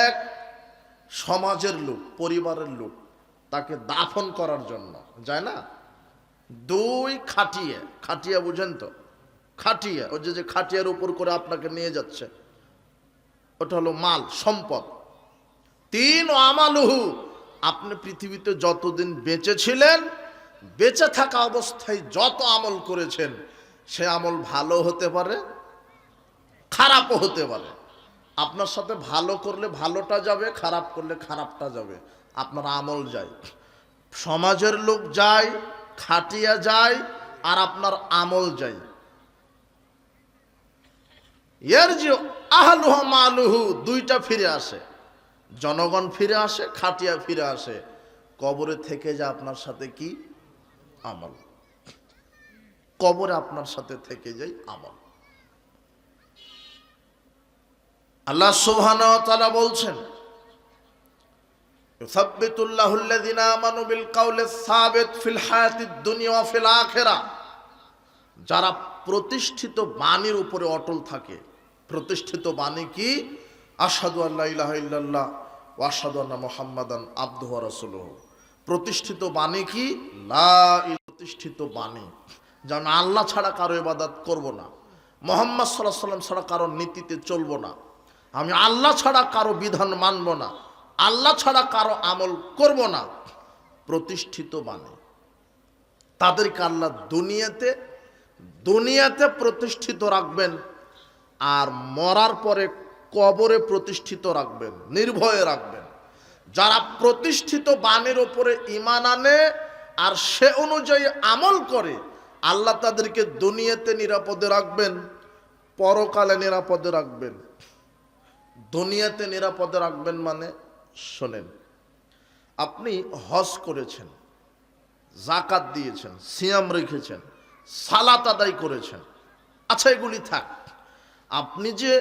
এক, সমাজের লোক, পরিবারের লোক তাকে দাফন করার জন্য যায় না। 2, খাটিয়া বুঝেন তো? খাটিয়া, ওই যে খাটিয়ার উপর করে আপনাকে নিয়ে যাচ্ছে, ওটা হলো মাল, সম্পদ। 3, আমালুহু, আপনি পৃথিবীতে যতদিন বেঁচে ছিলেন, বেঁচে থাকা অবস্থায় যত আমল করেছেন, সে আমল ভালো হতে পারে, খারাপও হতে পারে। আপনার সাথে ভালো করলে ভালোটা যাবে, খারাপ করলে খারাপটা যাবে। আপনার আমল যায়। সমাজের লোক যায়, খাটিয়া যায়, আর আপনার আমল যায়। এর যে আহলুহু মালুহু, 2টা ফিরে আসে। জনগণ ফিরে আসে, খাটিয়া ফিরে আসে। কবরে থেকে যায় আপনার সাথে কি? আমল। কবরে আপনার সাথে থেকে যায় আমল। আল্লাহ সুবহানাহু ওয়া তাআলা বলছেন ইউসাব্বিতুল্লাহুল্লাযিনা আমানু বিল কাউলিস সাবিত ফিল হায়াতিদ দুনিয়া ওয়া ফিল আখিরাহ, যারা প্রতিষ্ঠিত বাণীর উপরে অটল থাকে। প্রতিষ্ঠিত বাণী কি? আশহাদু আল্লা ইলাহা ইল্লাল্লাহ ওয়া আশহাদু আন্না মুহাম্মাদান আবদুহু ওয়া রাসূলুহু। প্রতিষ্ঠিত বাণী কি? লা ইলাহা। প্রতিষ্ঠিত বাণী, যেন আল্লাহ ছাড়া কারো ইবাদত করব না, মুহাম্মদ সাল্লাল্লাহু আলাইহি ওয়াসাল্লাম ছাড়া কারো নীতিতে চলব না, আমি আল্লাহ ছাড়া কারো বিধান মানব না, আল্লাহ ছাড়া কারো আমল করব না। প্রতিষ্ঠিত বাণী, তাদেরকে আল্লাহ দুনিয়াতে প্রতিষ্ঠিত রাখবেন, আর মরার পরে কবরে প্রতিষ্ঠিত রাখবেন, নির্ভয়ে রাখবেন। যারা প্রতিষ্ঠিত বাণীর ওপরে ঈমান আনে আর সে অনুযায়ী আমল করে, আল্লাহ তাদেরকে দুনিয়াতে নিরাপদে রাখবেন, পরকালে নিরাপদে রাখবেন। দুনিয়াতে নিরাপদে রাখবেন মানে শোনেন, আপনি হজ করেছেন, যাকাত দিয়েছেন, সিয়াম রেখেছেন, সালাত আদায় করেছেন, আচ্ছা এগুলি থাক। আপনি যে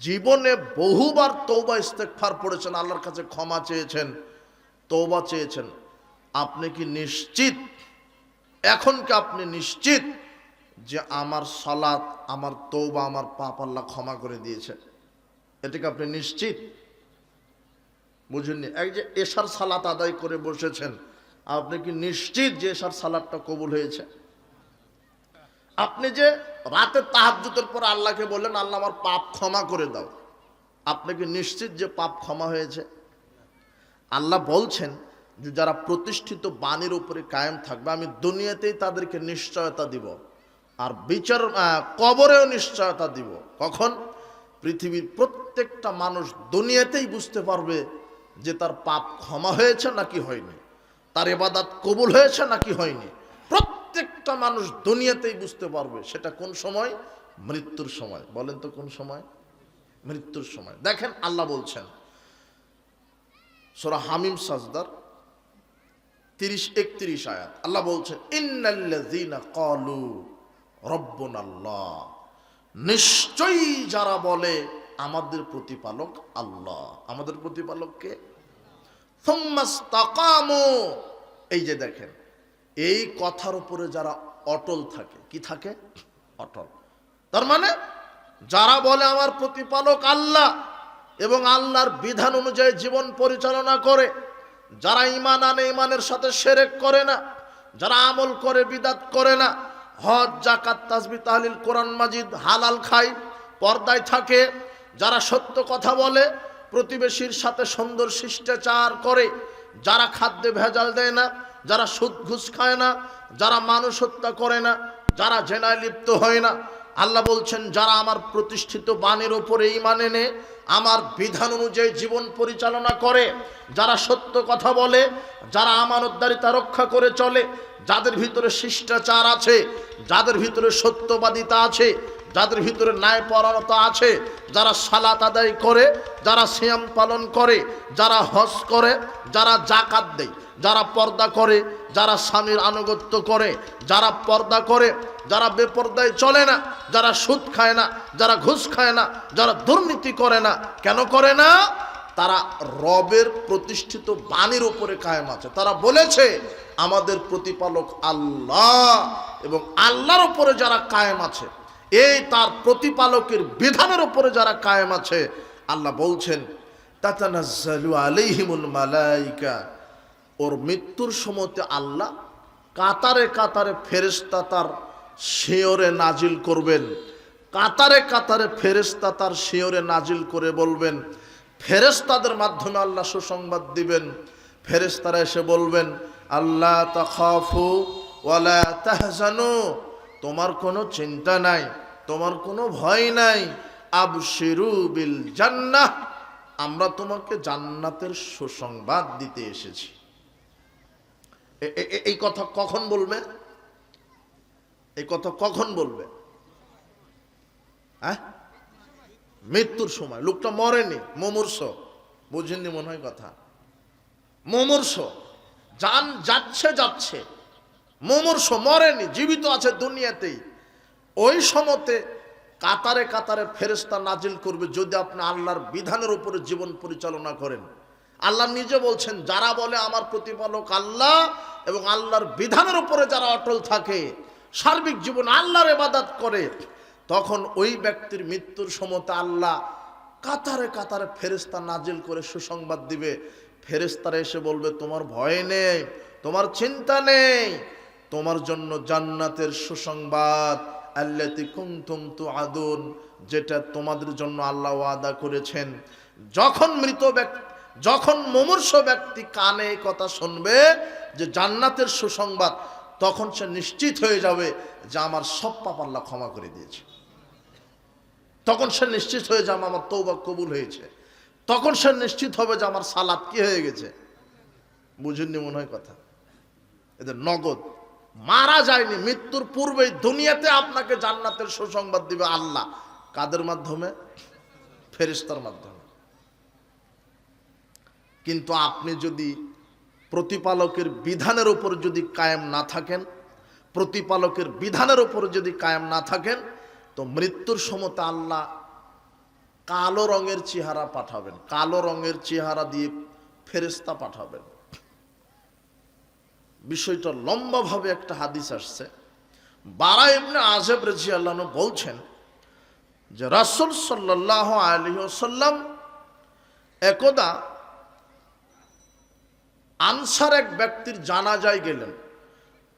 জীবনে বহুবার তওবা ইস্তেগফার পড়েছেন, আল্লাহর কাছে ক্ষমা চেয়েছেন, তওবা চেয়েছেন, আপনি কি নিশ্চিত, এখন কি আপনি নিশ্চিত যে আমার সালাত, আমার তওবা, আমার পাপ আল্লাহ ক্ষমা করে দিয়েছে? এটাকে আপনি নিশ্চিত? বুঝেননি? এই যে এশার সালাত আদায় করে বসেছেন, আপনি কি নিশ্চিত যে এশার সালাতটা কবুল হয়েছে? আপনি যে রাতে তাহাজ্জুদের পর আল্লাহকে বললেন আল্লাহ আমার পাপ ক্ষমা করে দাও, আপনি কি নিশ্চিত যে পাপ ক্ষমা হয়েছে? আল্লাহ বলছেন যে যারা প্রতিষ্ঠিত বাণীর উপরে কায়েম থাকবে আমি দুনিয়াতেই তাদেরকে নিশ্চয়তা দিব, আর বিচার কবরেও নিশ্চয়তা দিব। কখন? পৃথিবীর প্রত্যেকটা মানুষ দুনিয়াতেই বুঝতে পারবে যে তার পাপ ক্ষমা হয়েছে নাকি হয়নি, তার ইবাদত কবুল হয়েছে নাকি হয়নি। প্রত্যেকটা মানুষ দুনিয়াতেই বুঝতে পারবে। সেটা কোন সময়? মৃত্যুর সময়। বলেন তো কোন সময়? মৃত্যুর সময়। দেখেন আল্লাহ বলছেন সূরা হামিম সাজদার 30-31 আয়াত, আল্লাহ বলছেন ইন্নাল্লাযীনা ক্বালু রাব্বুনাল্লাহ, নিশ্চয়ই যারা বলে আমাদের প্রতিপালক আল্লাহ। আমাদের প্রতিপালক কে? সুম্মাস্তাকামু, এই যে দেখেন, এই কথার উপরে যারা অটল থাকে, কি থাকে? অটল। তার মানে যারা বলে আমার প্রতিপালক আল্লাহ এবং আল্লাহর বিধান অনুযায়ী জীবন পরিচালনা করে, যারা ঈমান আনে, ঈমানের সাথে শিরক করে না, যারা আমল করে বিদআত করে না, হজ যাকাত তাসবিহ তাহলিল কোরআন মাজিদ হালাল খায়, পর্দায় থাকে, যারা সত্য কথা বলে, প্রতিবেশীর সাথে সুন্দর শিষ্টাচার করে, যারা খাদ্যে ভেজাল দেয় না, যারা সুদ ঘুষ খায় না, যারা মানুষ হত্যা করে না, যারা জেনায় লিপ্ত হয় না, আল্লাহ বলছেন যারা আমার প্রতিষ্ঠিত বাণীর উপরে ঈমান এনে আমার বিধান অনুযায়ী জীবন পরিচালনা করে, যারা সত্য কথা বলে, যারা আমানতদারিতা রক্ষা করে চলে, যাদের ভিতরে শিষ্টাচার আছে, যাদের ভিতরে সত্যবাদিতা আছে, যাদের ভিতরে ন্যায়পরায়ণতা আছে, যারা সালাত আদায় করে, যারা সিয়াম পালন করে, যারা হজ করে, যারা যাকাত দেয়, যারা পর্দা করে, যারা স্বামীর আনুগত্য করে, যারা পর্দা করে, যারা বেপর্দায় চলে না, যারা সুদ খায় না, যারা ঘুষ খায় না, যারা দুর্নীতি করে না। কেন করে না? তারা রবের প্রতিষ্ঠিত বাণীর উপরে কায়েম আছে। তারা বলেছে আমাদের প্রতিপালক আল্লাহ, এবং আল্লাহর উপরে যারা কায়েম আছে, এই তার প্রতিপালকের বিধানের উপরে যারা কায়েম আছে, আল্লাহ বলছেন তাতানাজ্জালু আলাইহিমুল মালাইকা, ওর মৃত্যুর সময়তে আল্লাহ কাতারে কাতারে ফেরেশতা তার শিয়রে নাজিল করবেন, কাতারে কাতারে ফেরেশতা তার শিয়রে নাজিল করে বলবেন, ফেরেশতাদের মাধ্যমে আল্লাহ সুসংবাদ দিবেন। ফেরেশতারা এসে বলবেন আল্লাহ তাখাফু ওয়ালা তাহজানু, তোমার কোনো চিন্তা নাই, তোমার কোনো ভয় নাই, আবশিরু বিল জান্নাহ, আমরা তোমাকে জান্নাতের সুসংবাদ দিতে এসেছি। এই কথা কখন বলবে? এই কথা কখন বলবে? হ্যাঁ, মৃত্যুর সময়। লোকটা মরেনি, মুমূর্ষ। বুঝেননি মনে হয় কথা? মুমূর্ষ, জান যাচ্ছে যাচ্ছে, মুমূর্ষ, মরেনি, জীবিত আছে দুনিয়াতেই। ওই সময়তে কাতারে কাতারে ফেরেশতা নাজিল করবে যদি আপনি আল্লাহর বিধানের উপরে জীবন পরিচালনা করেন। আল্লাহ নিজে বলছেন যারা বলে আমার প্রতিপালক আল্লাহ এবং আল্লাহর বিধানের উপরে যারা অটল থাকে, সার্বিক জীবন আল্লাহর ইবাদত করে, তখন ওই ব্যক্তির মৃত্যুর সময়তে আল্লাহ কাতারে কাতারে ফেরেশতা নাজিল করে সুসংবাদ দিবে। ফেরেশতারা এসে বলবে তোমার ভয় নেই, তোমার চিন্তা নেই, তোমার জন্য জান্নাতের সুসংবাদ, আল্লাতী কুনতুম তুআদুন, যেটা তোমাদের জন্য আল্লাহ ওয়াদা করেছেন। যখন মুমূর্ষ ব্যক্তি কানে এই কথা শুনবে যে জান্নাতের সুসংবাদ, তখন সে নিশ্চিত হয়ে যাবে যে আমার সব পাপ আল্লাহ ক্ষমা করে দিয়েছে। তখন সে নিশ্চিত হয়ে যাবে আমার তওবা কবুল হয়েছে। তখন সে নিশ্চিত হবে যে আমার সালাত কি হয়ে গেছে। বুঝেননি মনে হয় কথা? এদের নগদ মারা যায়নি, মৃত্যুর পূর্বেই দুনিয়াতে আপনাকে জান্নাতের সুসংবাদ দিবে আল্লাহ। কাদের মাধ্যমে? ফেরেশতার মাধ্যমে। কিন্তু আপনি যদি প্রতিপালকের বিধানের উপর যদি কায়েম না থাকেন, প্রতিপালকের বিধানের উপর যদি কায়েম না থাকেন, তো মৃত্যুর সময় আল্লাহ কালো রঙের চেহারা পাঠাবেন, কালো রঙের চেহারা দিয়ে ফেরেশতা পাঠাবেন। বিষয়টা লম্বাভাবে একটা হাদিস আসছে। বারা ইবনে আযিব রাদিয়াল্লাহু আনহু বলছেন যে রাসূল সাল্লাল্লাহু আলাইহি ওয়াসাল্লাম একদা আনসার এক ব্যক্তির জানাজায় গেলেন।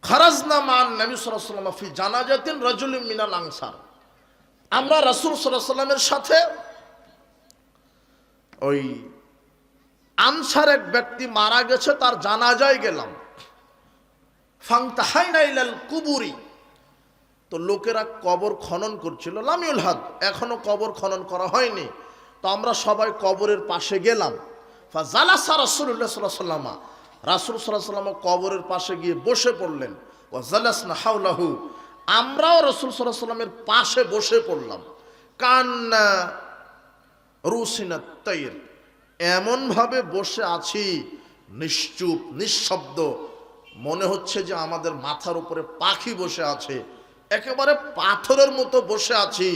খারাজনা মান নবী সাল্লাল্লাহু আলাইহি ওয়াসাল্লাম ফি জানাজাতিন রাজুলিন মিনাল আনসার। আমরা রাসূল সাল্লাল্লাহু আলাইহি ওয়াসাল্লামের সাথে ওই আনসার এক ব্যক্তি মারা গেছে, তার জানাজায় গেলাম। ফাংতাহাইনা ইলাল কুবুরি, তো লোকেরা কবর খনন করছিল। লামিউল হাদ, এখনো কবর খনন করা হয়নি। তো আমরা সবাই কবরের পাশে গেলাম। ফাজালাসা রাসূলুল্লাহ সাল্লাল্লাহু আলাইহি ওয়াসাল্লাম, রাসূল সাল্লাল্লাহু আলাইহি ওয়াসাল্লাম কবরের পাশে গিয়ে বসে পড়লেন। ওয়া জালাসনা হাওলাহু, আমরাও রাসূল সাল্লাল্লাহু আলাইহি ওয়াসাল্লামের পাশে বসে পড়লাম। কান্না রুসিনাত তাইর, এমন ভাবে বসে আছি নিশ্চুপ নিঃশব্দ, মনে হচ্ছে যে আমাদের মাথার উপরে পাখি বসে আছে। একেবারে পাথরের মতো বসে আছি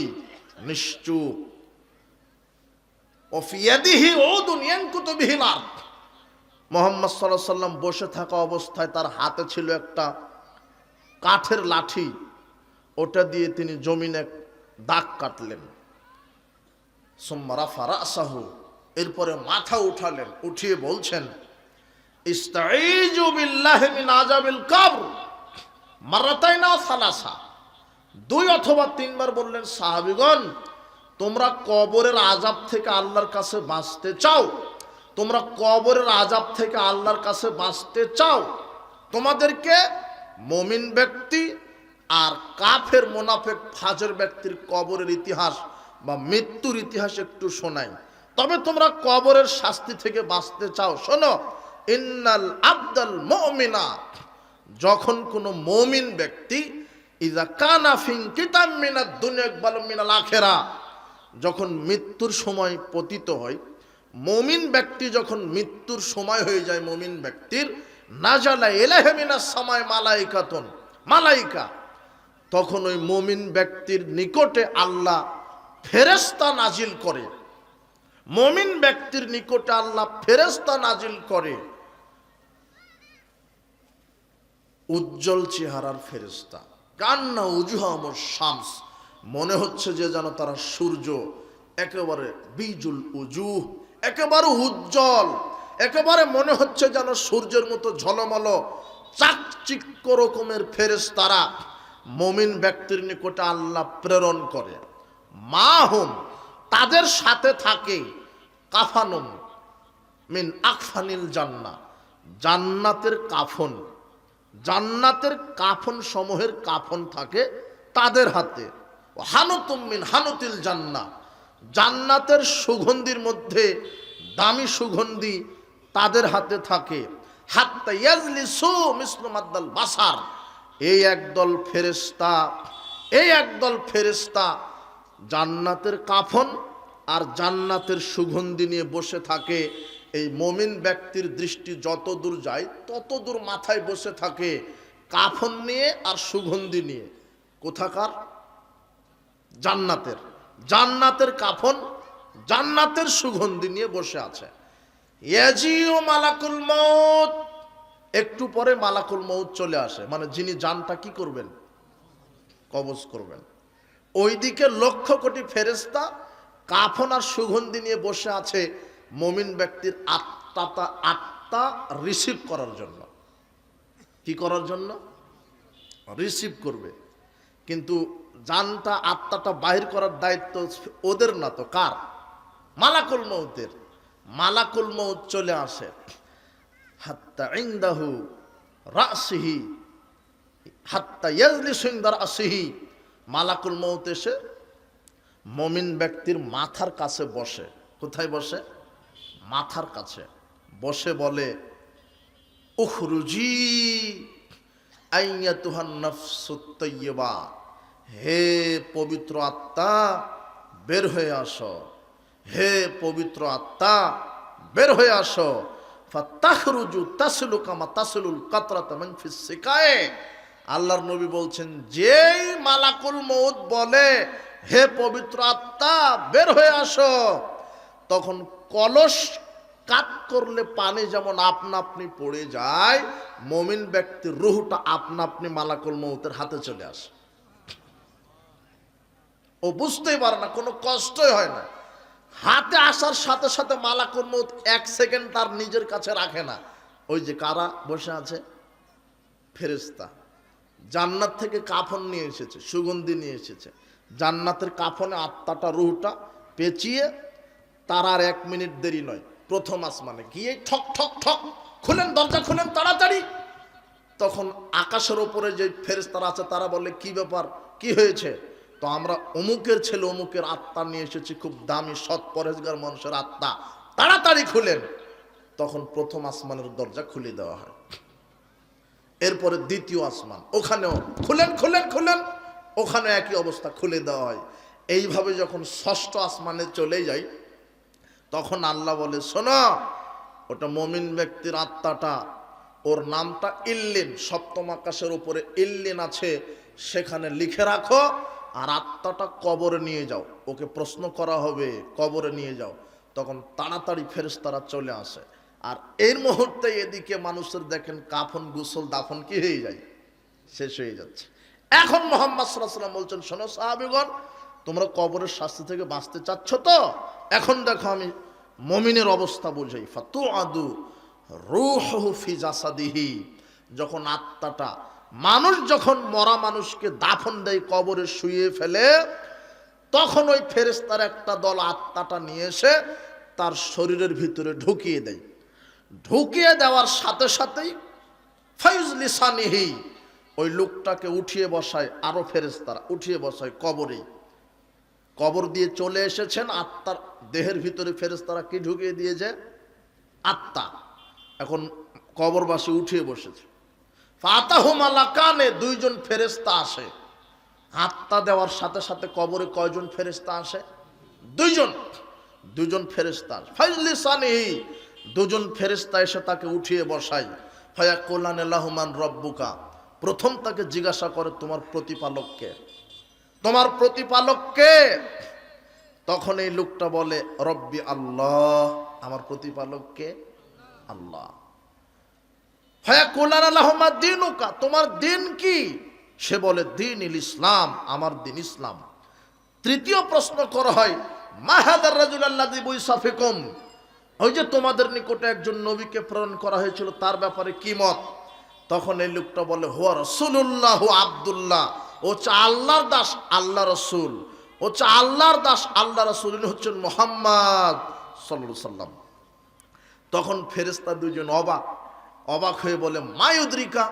নিশ্চুপ। ওফিয়াদিহি উদুন ইয়ানকুতু বিহিল আরদ, মুহাম্মদ সাল্লাল্লাহু আলাইহি ওয়াসাল্লাম বসে থাকা অবস্থায় তার হাতে ছিল একটা কাঠের লাঠি, ওটা দিয়ে তিনি জমিনে দাগ কাটলেন। সুম্মা রাফা রাসাহু, এরপরে মাথা উঠালেন, উঠিয়ে বলছেন ইস্তাঈজু বিল্লাহি মিন আযাবিল কবর মারাতাইনা সালাসা, 2 অথবা 3 বার বললেন, সাহাবীগণ তোমরা কবরের আযাব থেকে আল্লাহর কাছে বাঁচতে চাও, তোমরা কবরের আযাব থেকে আল্লাহর কাছে বাঁচতে চাও, তোমাদেরকে মুমিন ব্যক্তি আর কাফের মুনাফিক ফাজের ব্যক্তির কবরের ইতিহাস বা মৃত্যুর ইতিহাস একটু শোনাই, তবে তোমরা কবরের শাস্তি থেকে বাঁচতে চাও। শোনো, ইন্নাল আবদাল মুমিনা, যখন কোনো মুমিন ব্যক্তি ইযা কানা ফিন কিতাম মিনাদ দুনিয়া ইকবালু মিনাল আখিরা, যখন মৃত্যুর সময় পতিত হয়, মুমিন ব্যক্তি যখন মৃত্যুর সময় হয়ে যায়, মুমিন ব্যক্তির নাজালা ইলাইহি মিনাস সামাই মালাইকাতুন, মালাইকা, তখন ওই মুমিন ব্যক্তির নিকটে আল্লাহ ফেরেশতা নাজিল করে। মুমিন ব্যক্তির নিকটে আল্লাহ ফেরেশতা নাজিল করে, উজ্জ্বল চেহারার ফেরেশতা। কান্না উজুহামুশ শামস, মনে হচ্ছে যে যেন তারা সূর্য, একেবারে বিজুল উজুহ, একেবারে উজ্জ্বল, একেবারে মনে হচ্ছে যেন সূর্যের মতো ঝলমল চাকচিক্য রকমের ফেরেশতারা মুমিন ব্যক্তির নিকটে আল্লাহ প্রেরণ করে। মাহুম, তাদের সাথে থাকে কাফানুম মিন আকফানিল জান্নাহ, জান্নাতের কাফন, জান্নাতের কাফন সমূহের কাফন থাকে তাদের হাতে। হানুতুম মিন হানুতিল জান্নাহ, জান্নাতের সুগন্ধির মধ্যে দামি সুগন্ধি তাদের হাতে থাকে। হাত্তা ইয়াজলিসু মিসলু মাদ্দাল বাসার, এই একদল ফেরেশতা, এই একদল ফেরেশতা জান্নাতের কাফন আর জান্নাতের সুগন্ধি নিয়ে বসে থাকে। এই মুমিন ব্যক্তির দৃষ্টি যত দূর যায় তত দূর মাথায় বসে থাকে কাফন নিয়ে আর সুগন্ধি নিয়ে। কোথাকার? জান্নাতের, জান্নাতের কাফন, জান্নাতের সুগন্ধি নিয়ে বসে আছে। ইয়াজিউ মালাকুল মউত, একটু পরে মালাকুল মউত চলে আসে, মানে যিনি জানটা কি করবেন, কবজ করবেন। ওইদিকে লক্ষ কোটি ফেরেশতা কাফন আর সুগন্ধি নিয়ে বসে আছে মুমিন ব্যক্তির আত্মা রিসিভ করার জন্য। কি করার জন্য? রিসিভ করবে। কিন্তু জানটা, আত্মাটা বাহির করার দায়িত্ব ওদের না, তো কার? মালাকুল মউতের। মালাকুল মউত চলে আসে, হাত্তা ইনদাহু রাসিহি, হাত্তা ইয়াজলিসু ইনদা রাসিহি, মালাকুল মউত এসে মুমিন ব্যক্তির মাথার কাছে বসে। কোথায় বসে? মাথার কাছে বসে বলে, উখরুজি আইয়াতুহান নাফসুত তাইয়্যিবা, হে পবিত্র আত্মা বের হয়ে আসো, হে পবিত্র আত্মা বের হয়ে আসো। ফাতাখরুজু তাসলু কামা তাসলুল কাতরাতু মিন ফিস সিকায়ে। আল্লাহর নবী বলছেন, যেই মালাকুল মউত বলে হে পবিত্র আত্মা বের হয়ে আসো, তখন কলস কাত করলে পানি যেমন আপনা আপনি পড়ে যায়, মুমিন ব্যক্তির রূহটা আপনা আপনি মালাকুল মউতের হাতে চলে আসে। ও বুঝতেই পারে না, কোনো কষ্টই হয় না। হাতে আসার সাথে সাথে মালাকুল মউত 1 সেকেন্ড তার নিজের কাছে রাখে না। ওই যে কারা বসে আছে, ফেরেশতা জান্নাত থেকে কাফন নিয়ে এসেছে, সুগন্ধি নিয়ে এসেছে। জান্নাতের কাফনে আত্মাটা রূহটা পেঁচিয়ে তার আর 1 মিনিট দেরি নয়, প্রথম আসমানে গিয়ে ঠক ঠক ঠক, খুলেন দরজা খুলেন তাড়াতাড়ি। তখন আকাশের ওপরে যে ফেরেশতারা আছে তারা বলে, কি ব্যাপার, কি হয়েছে? তো আমরা অমুকের ছেলে অমুকের আত্মা নিয়ে এসেছি, খুব দামি সৎ পরেশগার মানুষের আত্মা, তাড়াতাড়ি খুলেন। তখন প্রথম আসমানের দরজা খুলে দেওয়া হয়। এরপরে দ্বিতীয় আসমান, ওখানেও খুলেন খুলেন খুলেন, ওখানে একই অবস্থা, খুলে দেওয়া হয়। এইভাবে যখন ষষ্ঠ আসমানে চলে যায়, তখন আল্লাহ বলে, শোনো, ওটা মুমিন ব্যক্তির আত্মাটা, ওর নামটা ইল্লিন, সপ্তম আকাশের উপরে ইল্লিন আছে, সেখানে লিখে রাখো, আর আত্মাটা কবরে নিয়ে যাও, ওকে প্রশ্ন করা হবে, কবরে নিয়ে যাও। তখন তাড়াতাড়ি ফেরেশতারা চলে আসে। আর এর মুহূর্তে এদিকে মানুষের দেখেন কাফন গোসল দাফন কি হয়ে যায়, শেষ হয়ে যাচ্ছে। এখন মুহাম্মদ সাল্লাল্লাহু আলাইহি ওয়াসাল্লাম বলছেন, শোনো সাহাবীগণ, তোমরা কবরের শাস্তি থেকে বাঁচতে চাচ্ছ তো? এখন দেখো আমি মুমিনের অবস্থা বুঝাই। ফাতুআদু রূহুহু ফি জাসাদিহি, যখন আত্মাটা, মানুষ যখন মরা মানুষকে দাফন দেয়, কবরে শুয়ে ফেলে, তখন ওই ফেরেশতার একটা দল আত্মাটা নিয়ে এসে তার শরীরের ভিতরে ঢুকিয়ে দেয়। ঢুকিয়ে দেওয়ার সাথে সাথেই ফাইজ লিসানিহি, ওই লোকটাকে উঠিয়ে বসায়, আরো ফেরেশতারা উঠিয়ে বসায় কবরে। কবর দিয়ে চলে এসেছেন, আত্মার দেহের ভিতরে ফেরেশতারা কি ঢুকিয়ে দিয়েছে? আত্মা। এখন কবরবাসী উঠিয়ে বসেছে। ফাতাহু মালাকানে, 2 জন ফেরেশতা আসে। আত্মা দেওয়ার সাথে সাথে কবরে কয়জন ফেরেশতা আসে? 2 জন। 2 জন ফেরেশতা। ফাইজ লিসানিহি, 2 জন ফেরেশতা এসে তাকে উঠিয়ে বসায়। ফায়াকুলান লাহুমান রব্বুকা, প্রথম তাকে জিজ্ঞাসা করে, তোমার প্রতিপালককে, তোমার প্রতিপালককে? তখন এই লোকটা বলে, রব্বি আল্লাহ, আমার প্রতিপালককে আল্লাহ। ফায়াকুলান লাহুমা দীনুকা, তোমার দিন কি? সে বলে, দীনুল ইসলাম, আমার দিন ইসলাম। তৃতীয় প্রশ্ন করা হয়, মা হাদার রাজুল আল্লাযী বুইসা ফিকুম, ওই যে তোমাদের নিকটে একজন নবীকে প্রেরণ করা হয়েছিল, তার ব্যাপারে কি মত? তখন এই লোকটা বলে, হুয়া রাসূলুল্লাহ আব্দুল্লাহ, ও হচ্ছে আল্লাহর দাস, আল্লাহ রসুল, ও হচ্ছে আল্লাহর দাস, আল্লাহ রসুল, ইনি হচ্ছেন মুহাম্মদ সাল্লাল্লাহু আলাইহি সাল্লাম। তখন ফেরেশতা 2 জন অবাক হয়ে বলে, মায়ুদ্রিকা,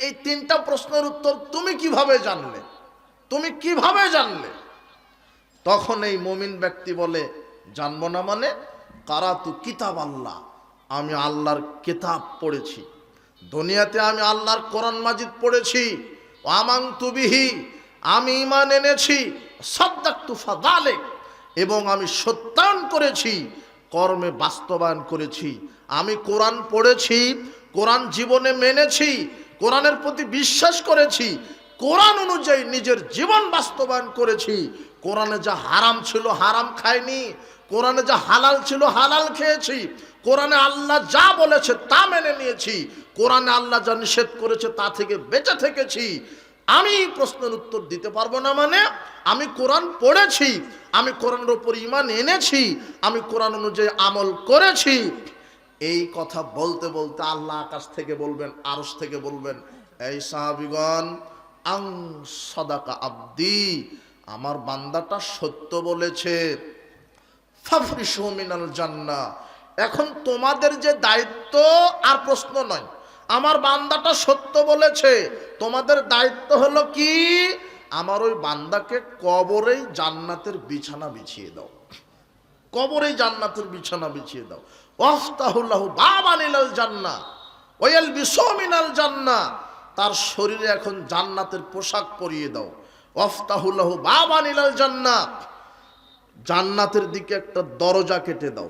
এই 3টা প্রশ্নের উত্তর তুমি কিভাবে জানলে, তুমি কিভাবে জানলে? তখন এই মুমিন ব্যক্তি বলে, জানবো না মানে? কারাতু কিতাব আল্লাহ, আমি আল্লাহর কিতাব পড়েছি, দুনিয়াতে আমি আল্লাহর কোরআন মাজিদ পড়েছি। আমানতু বিহি, আমি ঈমান এনেছি। সাদ্দাকতু ফাযালিক, এবং আমি সত্যায়ন করেছি, কর্মে বাস্তবায়ন করেছি। আমি কোরআন পড়েছি, কোরআন জীবনে মেনেছি, কোরআনের প্রতি বিশ্বাস করেছি, কোরআন অনুযায়ী নিজের জীবন বাস্তবায়ন করেছি। কোরআনে যা হারাম ছিল হারাম খাইনি, কোরআনে যা হালাল ছিল হালাল খেয়েছি, কোরআনে আল্লাহ যা বলেছে তা মেনে নিয়েছি, কোরআনে আল্লাহ যা নিষেধ করেছে তা থেকে বেঁচে থেকেছি। আমি প্রশ্নের উত্তর দিতে পারবো না মানে? আমি কোরআন পড়েছি, আমি কোরআনের উপর ঈমান এনেছি, আমি কোরআন অনুযায়ী আমল করেছি। এই কথা বলতে বলতে আল্লাহ আকাশ থেকে বলবেন, আরশ থেকে বলবেন, এই সাহাবীগণ, আং সাদাকা আব্দি, আমার বান্দাটা সত্য বলেছে। ফাফরিশু মিনাল জান্নাহ, এখন তোমাদের যে দায়িত্ব, আর প্রশ্ন নয়, আমার বান্দাটা সত্য বলেছে, তোমাদের দায়িত্ব হলো কি? আমার ওই বান্দাকে কবরেই জান্নাতের বিছানা বিছিয়ে দাও, কবরেই জান্নাতের বিছানা বিছিয়ে দাও। ওয়াফতাহু লাহু বাবান ইলাল জান্নাহ ওয়ালবিসু মিনাল জান্নাহ, তার শরীরে এখন জান্নাতের পোশাক পরিয়ে দাও। ওয়াফতাহুল্লাহু বাবান ইলাল জান্নাত, জান্নাতের দিকে একটা দরজা কেটে দাও,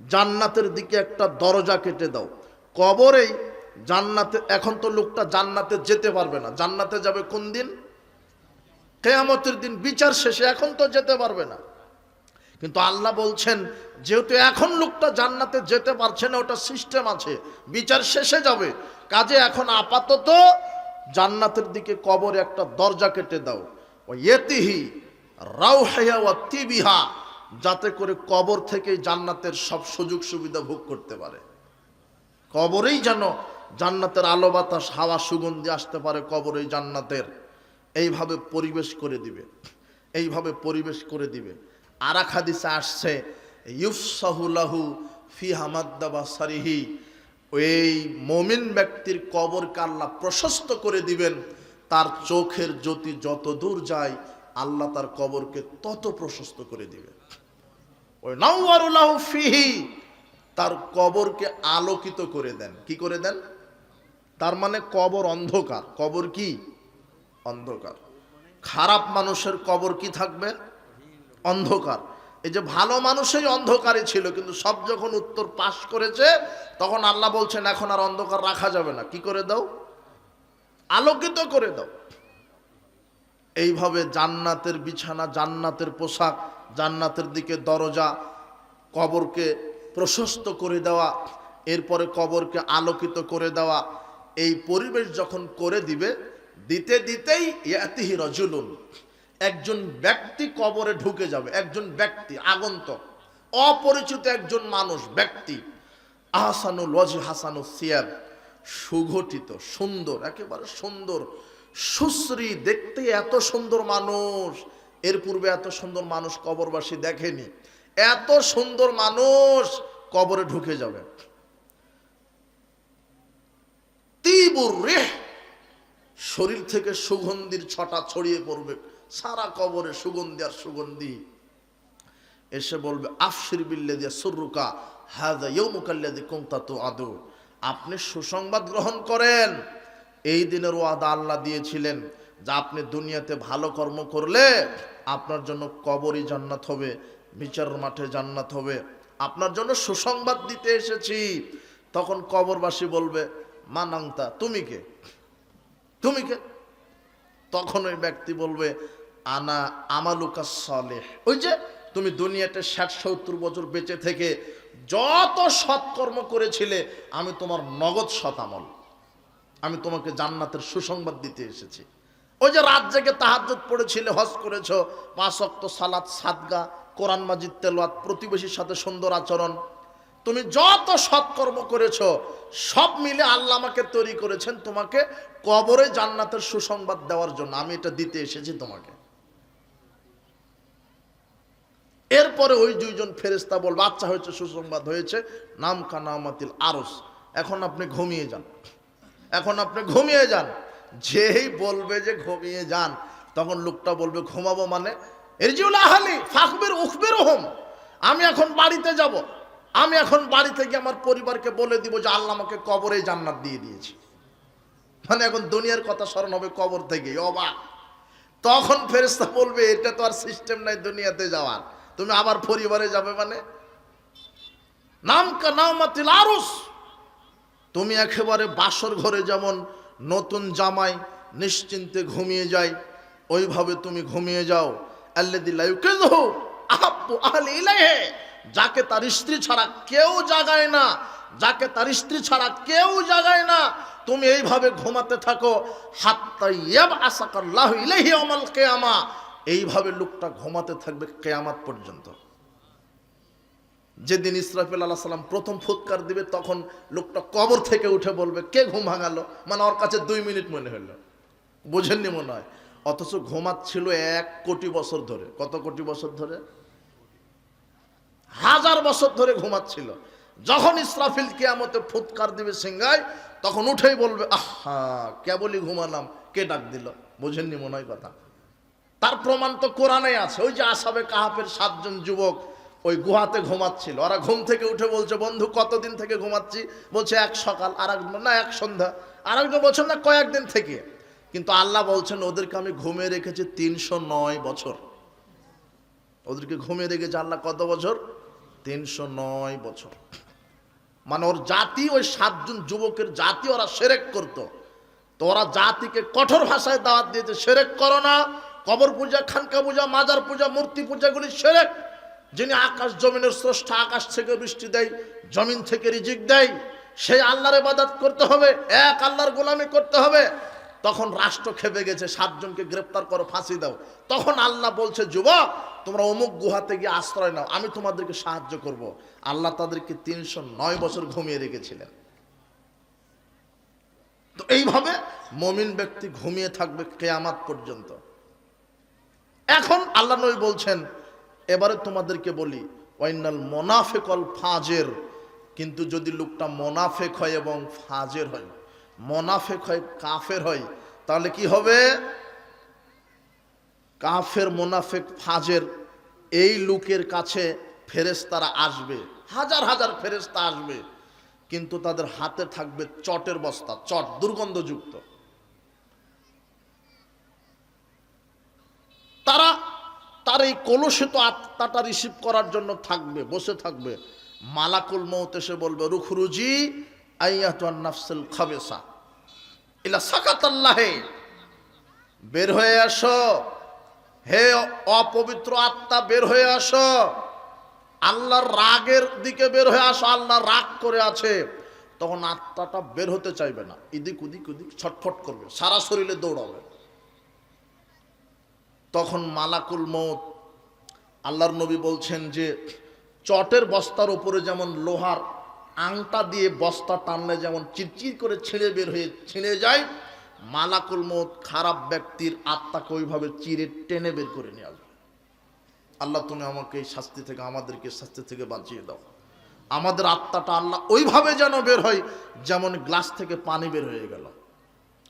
জান্নাতের দিকে একটা দরজা কেটে দাও। কবরেই জান্নাতে, এখন তো লোকটা জান্নাতে যেতে পারবে না, জান্নাতে যাবে কোন দিন? কিয়ামতের দিন, বিচার শেষে, এখন তো যেতে পারবে না। কিন্তু আল্লাহ বলছেন যেহেতু এখন লোকটা জান্নাতে যেতে পারছে না, ওটা সিস্টেম আছে, বিচার শেষে যাবে, কাজে এখন আপাতত জান্নাতের দিকে কবরে একটা দরজা কেটে দাও। ওয়াতিহি রাউহিয়া ওয়া তিবিহা, যাতে করে কবর থেকে জান্নাতের সব সুযোগ সুবিধা ভোগ করতে পারে। কবরেই যেন জান্নাতের আলো বাতাস হাওয়া সুগন্ধি আসতে পারে কবরেই জান্নাতের, এইভাবে পরিবেশ করে দিবে, এইভাবে পরিবেশ করে দিবে। আর এক হাদিসে আসছে ইউফসাহু লাহু ফি হামাদ্দা বাসারিহি, ওই মুমিন ব্যক্তির কবরকে আল্লাহ প্রশস্ত করে দিবেন, তার চোখের জ্যোতি যত দূর যায় আল্লাহ তার কবরকে তত প্রশস্ত করে দিবে। ওই নাওয়ারু লাহু ফিহি, তার কবরকে আলোকিত করে দেন। কি করে দেন? তার মানে কবর অন্ধকার, কবর কি অন্ধকার। খারাপ মানুষের কবর কি থাকবে? অন্ধকার। এই যে ভালো মানুষই অন্ধকারে ছিল, কিন্তু সব যখন উত্তর পাশ করেছে তখন আল্লাহ বলছেন এখন আর অন্ধকার রাখা যাবে না, কি করে দাও? আলোকিত করে দাও। এইভাবে জান্নাতের বিছানা, জান্নাতের পোশাক, জান্নাতের দিকে দরজা, কবরকে প্রশস্ত করে দেওয়া, এরপরে কবরকে আলোকিত করে দেওয়া, এই পরিবেশ যখন করে দিবে, দিতে দিতেই ইয়াতিহি রাজুলুন, একজন ব্যক্তি কবরে ঢুকে যাবে, একজন ব্যক্তি, আগন্তক, অপরিচিত একজন মানুষ, ব্যক্তি। আহসানুল ওয়াজহি হাসানুস সিয়াব, সুগঠিত, সুন্দর, একেবারে সুন্দর, সুশ্রী, দেখতে এত সুন্দর মানুষ, এর পূর্বে এত সুন্দর মানুষ কবরবাসী দেখেনি। এত সুন্দর মানুষ কবরে ঢুকে যাবে। তিবুর রিহ, শরীর থেকে সুগন্ধির ছটা ছড়িয়ে পড়বে, সারা কবরে সুগন্ধি আর সুগন্ধি। এসে বলবে আফশির বিল্লাযী সুররুকা হাযা ইয়াউমুকাল্লাযী কুনতা তুআদু, আপনি সুসংবাদ গ্রহণ করেন, এই দিনের ওয়াদা আল্লাহ দিয়েছিলেন যে আপনি দুনিয়াতে ভালো কর্ম করলে আপনার জন্য কবরই জান্নাত হবে, বিচারের মাঠে জান্নাত হবে, আপনার জন্য সুসংবাদ দিতে এসেছি। তখন কবরবাসী বলবে মানাংতা, তুমি কে, তুমি কে? তখন ওই ব্যক্তি বলবে আনা আমালুকা সালেহ, ওই যে তুমি দুনিয়াতে ৬০-৭০ বছর বেঁচে থেকে যত সৎকর্ম করেছিলে, আমি তোমার নগদ সৎ আমল, আমি তোমাকে জান্নাতের সুসংবাদ দিতে এসেছি। ওই যে রাত জেগে তাহাজ্জুদ পড়েছিলে, হজ করেছো, ৫ ওয়াক্ত সালাত, সাদগা, কোরআন মাজিদ তেলাওয়াত, প্রতিবেশীর সাথে সুন্দর আচরণ, তুমি যত সৎকর্ম করেছো সব মিলে আল্লাহ আমাকে তৈরি করেছেন তোমাকে কবরে জান্নাতের সুসংবাদ দেওয়ার জন্য, আমি এটা দিতে এসেছি তোমাকে। এরপরে ওই দুইজন ফেরেশতা বলবে আচ্ছা হয়েছে, সুসংবাদ হয়েছে, নাম কানামাতিল আরস, এখন আপনি ঘুমিয়ে যান, এখন আপনি ঘুমিয়ে যান। যেই বলবে যে ঘুমিয়ে যান, তখন লোকটা বলবে ঘুমাবো মানে? ইরজিউল আহলি ফাখবির উখবিরহুম, আমি এখন বাড়িতে যাব, আমি এখন বাড়িতে গিয়ে আমার পরিবারকে বলে দিব যে আল্লাহ আমাকে কবরে জান্নাত দিয়ে দিয়েছে। মানে এখন দুনিয়ার কথা স্মরণ হবে কবর থেকে, অবাক। তখন ফেরেশতা বলবে এটা তো আর সিস্টেম নাই দুনিয়াতে যাওয়ার, তুমি আবার পরিবারে যাবে মানে? নাম কানামাতিল আরস, তুমি একেবারে বাসর ঘরে যেমন নতুন জামাই নিশ্চিন্তে ঘুমিয়ে যায়, ওইভাবে তুমি ঘুমিয়ে যাও। আল্লাযী লা ইউকিযুহু আহাব্বু আহলি ইলাইহি, যাকে তার স্ত্রী ছাড়া কেউ জাগায় না, যাকে তার স্ত্রী ছাড়া কেউ জাগায় না, তুমি এইভাবে ঘুমাতে থাকো হাত্তা ইয়াবআসাকাল্লাহু ইলাইহি ইয়াউমাল কিয়ামা, এইভাবে লোকটা ঘুমাতে থাকবে কিয়ামত পর্যন্ত। যেদিন ইসরাফিল আলাইহিস সালাম প্রথম ফুৎকার দিবে, তখন লোকটা কবর থেকে উঠে বলবে কে ঘুম ভাঙালো, মানে ওর কাছে 2 মিনিট মনে হলো, বুঝেননি মনে হয়, অথচ ঘুমাচ্ছিল 1 কোটি বছর ধরে। কত কোটি বছর ধরে? 1000 বছর ধরে ঘুমাচ্ছিল। যখন ইসরাফিল কিয়ামতে ফুৎকার দিবে সিংহায়, তখন উঠেই বলবে আহা কেবলই ঘুমালাম, কে ডাক দিল, বুঝেননি মনে হয় কথা। তার প্রমাণ তো কোরআনে আছে, ওই যে আসহাবে কাহাফের 7 জন যুবক ওই গুহাতে ঘুমাচ্ছিল, ওরা ঘুম থেকে উঠে বলছে বন্ধু কতদিন থেকে ঘুমাচ্ছি, বলছে 1 সকাল, আর এক না 1 সন্ধ্যা, আর একজন বলছেন না কয়েকদিন থেকে। কিন্তু আল্লাহ বলছেন ওদেরকে আমি ঘুমিয়ে রেখেছি 309 বছর। ওদেরকে ঘুমিয়ে রেখেছে আল্লাহ কত বছর? 309 বছর। মানে ওর জাতি, ওই 7 জন যুবকের জাতি, ওরা শিরক করত। তো ওরা জাতিকে কঠোর ভাষায় দাওয়াত দিয়েছে, শিরক করো না, কবর পূজা, খানকা পূজা, মাজার পূজা, মূর্তি পূজাগুলি শিরক। যিনি আকাশ জমিনের স্রষ্টা, আকাশ থেকে বৃষ্টি দেয়, জমিন থেকে রিজিক দেয়, সেই আল্লাহর ইবাদত করতে হবে, এক আল্লাহর গোলামি করতে হবে। তখন রাষ্ট্র খেপে গেছে, 7 জনকে গ্রেফতার করো, ফাঁসি দাও। তখন আল্লাহ বলছে, যুবক তোমরা অমুক গুহাতে গিয়ে আশ্রয় নাও, আমি তোমাদেরকে সাহায্য করব। আল্লাহ তাদেরকে 309 বছর ঘুমিয়ে রেখেছিলেন। তো এইভাবে মুমিন ব্যক্তি ঘুমিয়ে থাকবে কিয়ামত পর্যন্ত। এখন আল্লাহ নবী বলছেন, এবারে তোমাদেরকে বলি, ওয়াইনাল মুনাফিকুল ফাজের, কিন্তু যদি লোকটা মুনাফিক হয় এবং ফাজের হয়, মুনাফিক হয় কাফের হয়, তাহলে কি হবে? কাফের, মুনাফিক, ফাজের এই লোকের কাছে ফেরেশতারা আসবে, হাজার হাজার ফেরেশতা আসবে, কিন্তু তাদের হাতে থাকবে চটের বস্তা, চট দুর্গন্ধযুক্ত। তার এই কলুষিত আত্মাটা রিসিভ করার জন্য থাকবে, বসে থাকবে। মালাকুল মউত এসে বলবে, রুখরুজি আইয়াতুন নাফসুল খাবিসা ইলা সাকাতাল্লাহি, বের হয়ে আসো হে অপবিত্র আত্মা, বের হয়ে আসো, আল্লাহর রাগের দিকে বের হয়ে আসো। আল্লাহ রাগ করে আছে। তখন আত্মাটা বের হতে চাইবে না, এদিক ওদিক ওদিক ছটফট করবে, সারা শরীরে দৌড়াবে। তখন মালাকুল মউত, আল্লাহর নবী বলছেন যে চটের বস্তার উপরে যেমন লোহার আংটা দিয়ে বস্তা টানলে যেমন চিরচির করে ছিঁড়ে যায়, মালাকুল মউত খারাপ ব্যক্তির আত্মাকে ওইভাবে চিরে টেনে বের করে নিয়ে আসবে। আল্লাহ তুমি আমাকে এই শাস্তি থেকে, আমাদেরকে শাস্তি থেকে বাঁচিয়ে দাও। আমাদের আত্মাটা আল্লাহ ওইভাবে যেন বের হয় যেমন গ্লাস থেকে পানি বের হয়ে গেল।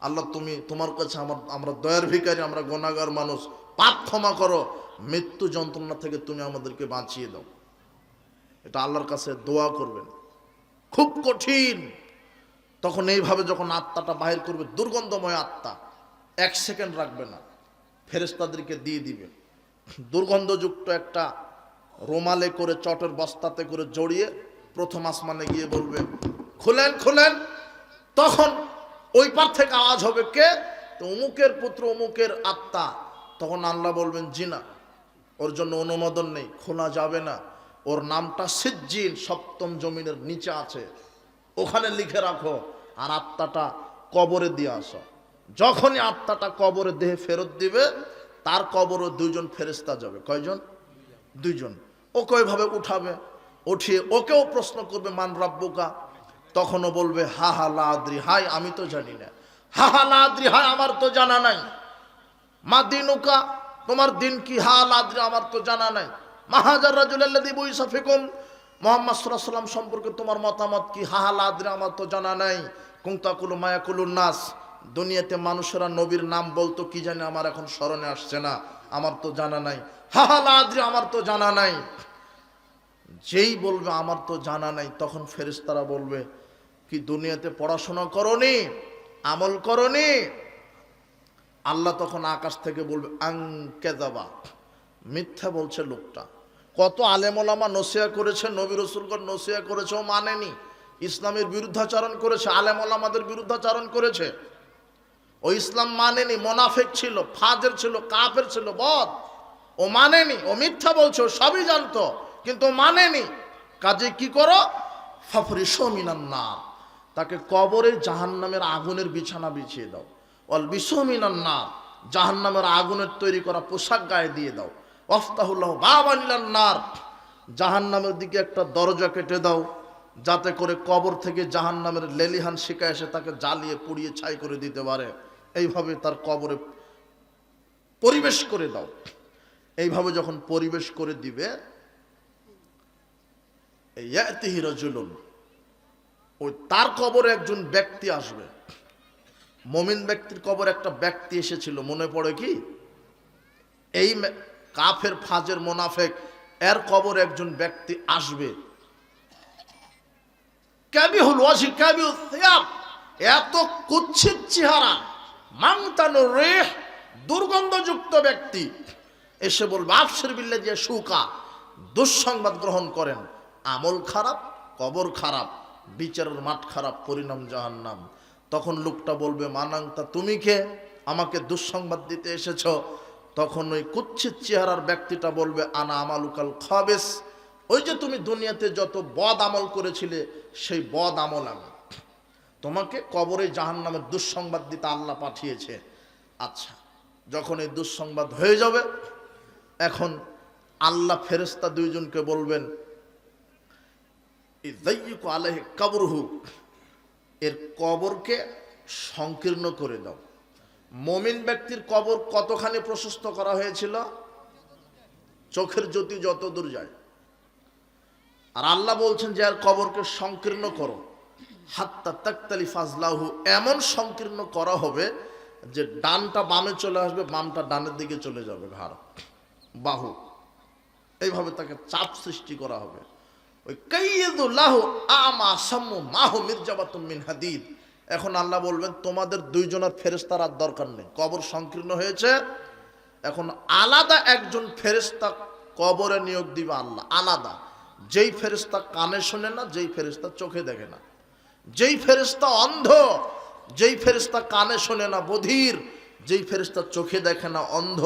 আল্লাহ তুমি, তোমার কাছে আমরা দয়ার ভিখারি, আমরা গুনাহগার মানুষ, পাপ ক্ষমা করো, মৃত্যু যন্ত্রণা থেকে তুমি আমাদেরকে বাঁচিয়ে দাও। এটা আল্লাহর কাছে দোয়া করবেন, খুব কঠিন। তখন এইভাবে যখন আত্মাটা বাহির করবে, দুর্গন্ধময় আত্মা, 1 সেকেন্ড রাখবে না, ফেরেশতাদেরকে দিয়ে দিবে। দুর্গন্ধযুক্ত একটা রুমালে করে, চটের বস্তাতে করে জড়িয়ে প্রথম আসমানে গিয়ে বলবে, খুলেন খুলেন। তখন ওই পার থেকে আওয়াজ হবে, কে? তো অমুকের পুত্র, অমুকের আত্মা। তখন আল্লাহ বলবেন, জি না, ওর জন্য অনুমোদন নেই, খোলা যাবে না। ওর নামটা সিজ্জিন, 7ম জমিনের নিচে আছে, ওখানে লিখে রাখো, আর আত্মাটা কবরে দিয়ে আসো। যখনই আত্মাটা কবরে দেহে ফেরত দিবে, তার কবরে 2 জন ফেরেশতা যাবে। কয়জন? 2 জন। ওকে ওইভাবে উঠাবে, উঠিয়ে ওকেও প্রশ্ন করবে, মান রাব্বুকা। তখনও বলবে, হা হা লা আদ্রি, হাই আমি তো জানি না। হা হা লা আদ্রি, হাই আমার তো জানা নাই। মা দিনুকা, তোমার দিন কি? হা লা আদ্রি, আমার তো জানা নাই। মাহাজার রাজুলাল্লাযী বুইসা ফিকুম, মুহাম্মদ সাল্লাল্লাহু আলাইহি ওয়াসাল্লাম সম্পর্কে তোমার মতামত কি? হা হা লা আদ্রি, আমার তো জানা নাই। কুনতাকুলু মায়াকুলুন নাস, দুনিয়াতে মানুষেরা নবীর নাম বলতো কি জানি, আমার এখন স্মরণে আসছে না, আমার তো জানা নাই। হা হা লা আদ্রি, আমার তো জানা নাই। যেই বলবে আমার তো জানা নাই, তখন ফেরেশতারা বলবে, কি দুনিয়াতে পড়াশোনা করনি, আমল করনি? আল্লাহ তখন আকাশ থেকে বলবে, আংকেযাবা, মিথ্যা বলছে লোকটা। কত আলেম ওলামা নসিহত করেছে, নবী রাসূলগণ নসিহত করেছে, ও মানেনি, ইসলামের বিরুদ্ধাচরণ করেছে, আলেম ওলামাদের বিরুদ্ধাচরণ করেছে। ও ইসলাম মানেনি, মুনাফিক ছিল, ফাজের ছিল, কাফের ছিল, বদ। ও মানেনি, ও মিথ্যা বলছে, ও সবই জানতো কিন্তু মানেনি। কাজে কি করো? ফাফরিশু মিনান নার, তাকে কবরে জাহান্নামের আগুনের বিছানা বিছিয়ে দাও। ওয়াল বিসু মিনান নার, জাহান্নামের আগুনের তৈরি করা পোশাক গায়ে দিয়ে দাও। ওয়াফতাহুল্লাহু বাবান ইলান নার, জাহান্নামের দিকে একটা দরজা কেটে দাও, যাতে করে কবর থেকে জাহান্নামের লেলিহান শিকা এসে তাকে জ্বালিয়ে পুড়িয়ে ছাই করে দিতে পারে। এইভাবে তার কবরে পরিবেশ করে দাও। এইভাবে যখন পরিবেশ করে দিবে, ইয়াতিহি রাজুলুন, ওই তার কবরে একজন ব্যক্তি আসবে। মুমিন ব্যক্তির কবরে একটা ব্যক্তি এসেছিল, মনে পড়ে কি? এই কাফের, ফাজের, মুনাফিক, এর কবরে একজন ব্যক্তি আসবে। কাবিহুল ওয়াজি কাবিহুল সিয়াব, এত কুৎসিত চেহারা, মাংতানু রেহ, দুর্গন্ধযুক্ত ব্যক্তি এসে বলবে আফসির বিল্লাহ যে শুকা, দুঃসংবাদ গ্রহণ করেন, আমল খারাপ, কবর খারাপ, বিচারের মাঠ খারাপ, পরিণাম জাহান্নাম। তখন লোকটা বলবে মানাংতা, তুমি কে, আমাকে দুঃসংবাদ দিতে এসেছ? তখন ওই কুৎসিত চেহারার ব্যক্তিটা বলবে আনা আমালুকাল খাবেস, ওই যে তুমি দুনিয়াতে যত বদ আমল করেছিলে সেই বদ আমল আমি, তোমাকে কবরে জাহান্নামের দুঃসংবাদ দিতে আল্লাহ পাঠিয়েছে। আচ্ছা, যখন এই দুঃসংবাদ হয়ে যাবে, এখন আল্লাহ ফেরেশতা দুইজনকে বলবেন ইযাইয়িকু আলাইহি কবরহু, এর কবরকে সংকীর্ণ করে দাও। মুমিন ব্যক্তির কবর কতখানি প্রশস্ত করা হয়েছিল? চোখের জ্যোতি যত দূর যায়। আর আল্লাহ বলছেন যে আর কবরকে সংকীর্ণ করো, হাত্তা তাকতালি ফাজলাহু, এমন সংকীর্ণ করা হবে যে ডানটা বামে চলে আসবে, বামটা ডানের দিকে চলে যাবে, ঘাড় বাহু, এইভাবে তাকে চাপ সৃষ্টি করা হবে। ওই কাইয়্যিদুল্লাহু আমা সাম্মু মাহু মিরজাবাতুম মিন হাদিদ। এখন আল্লাহ বলবেন তোমাদের দুইজনের ফেরেশতার আর দরকার নেই, কবর সংকীর্ণ হয়েছে, এখন আলাদা একজন ফেরেশতা কবরে নিয়োগ দিবে আল্লাহ, আলাদা। যেই ফেরেশতা কানে শোনে না, যেই ফেরেশতা চোখে দেখে না, যেই ফেরেশতা অন্ধ, যেই ফেরেশতা কানে শোনে না বধির, যেই ফেরেশতা চোখে দেখে না অন্ধ,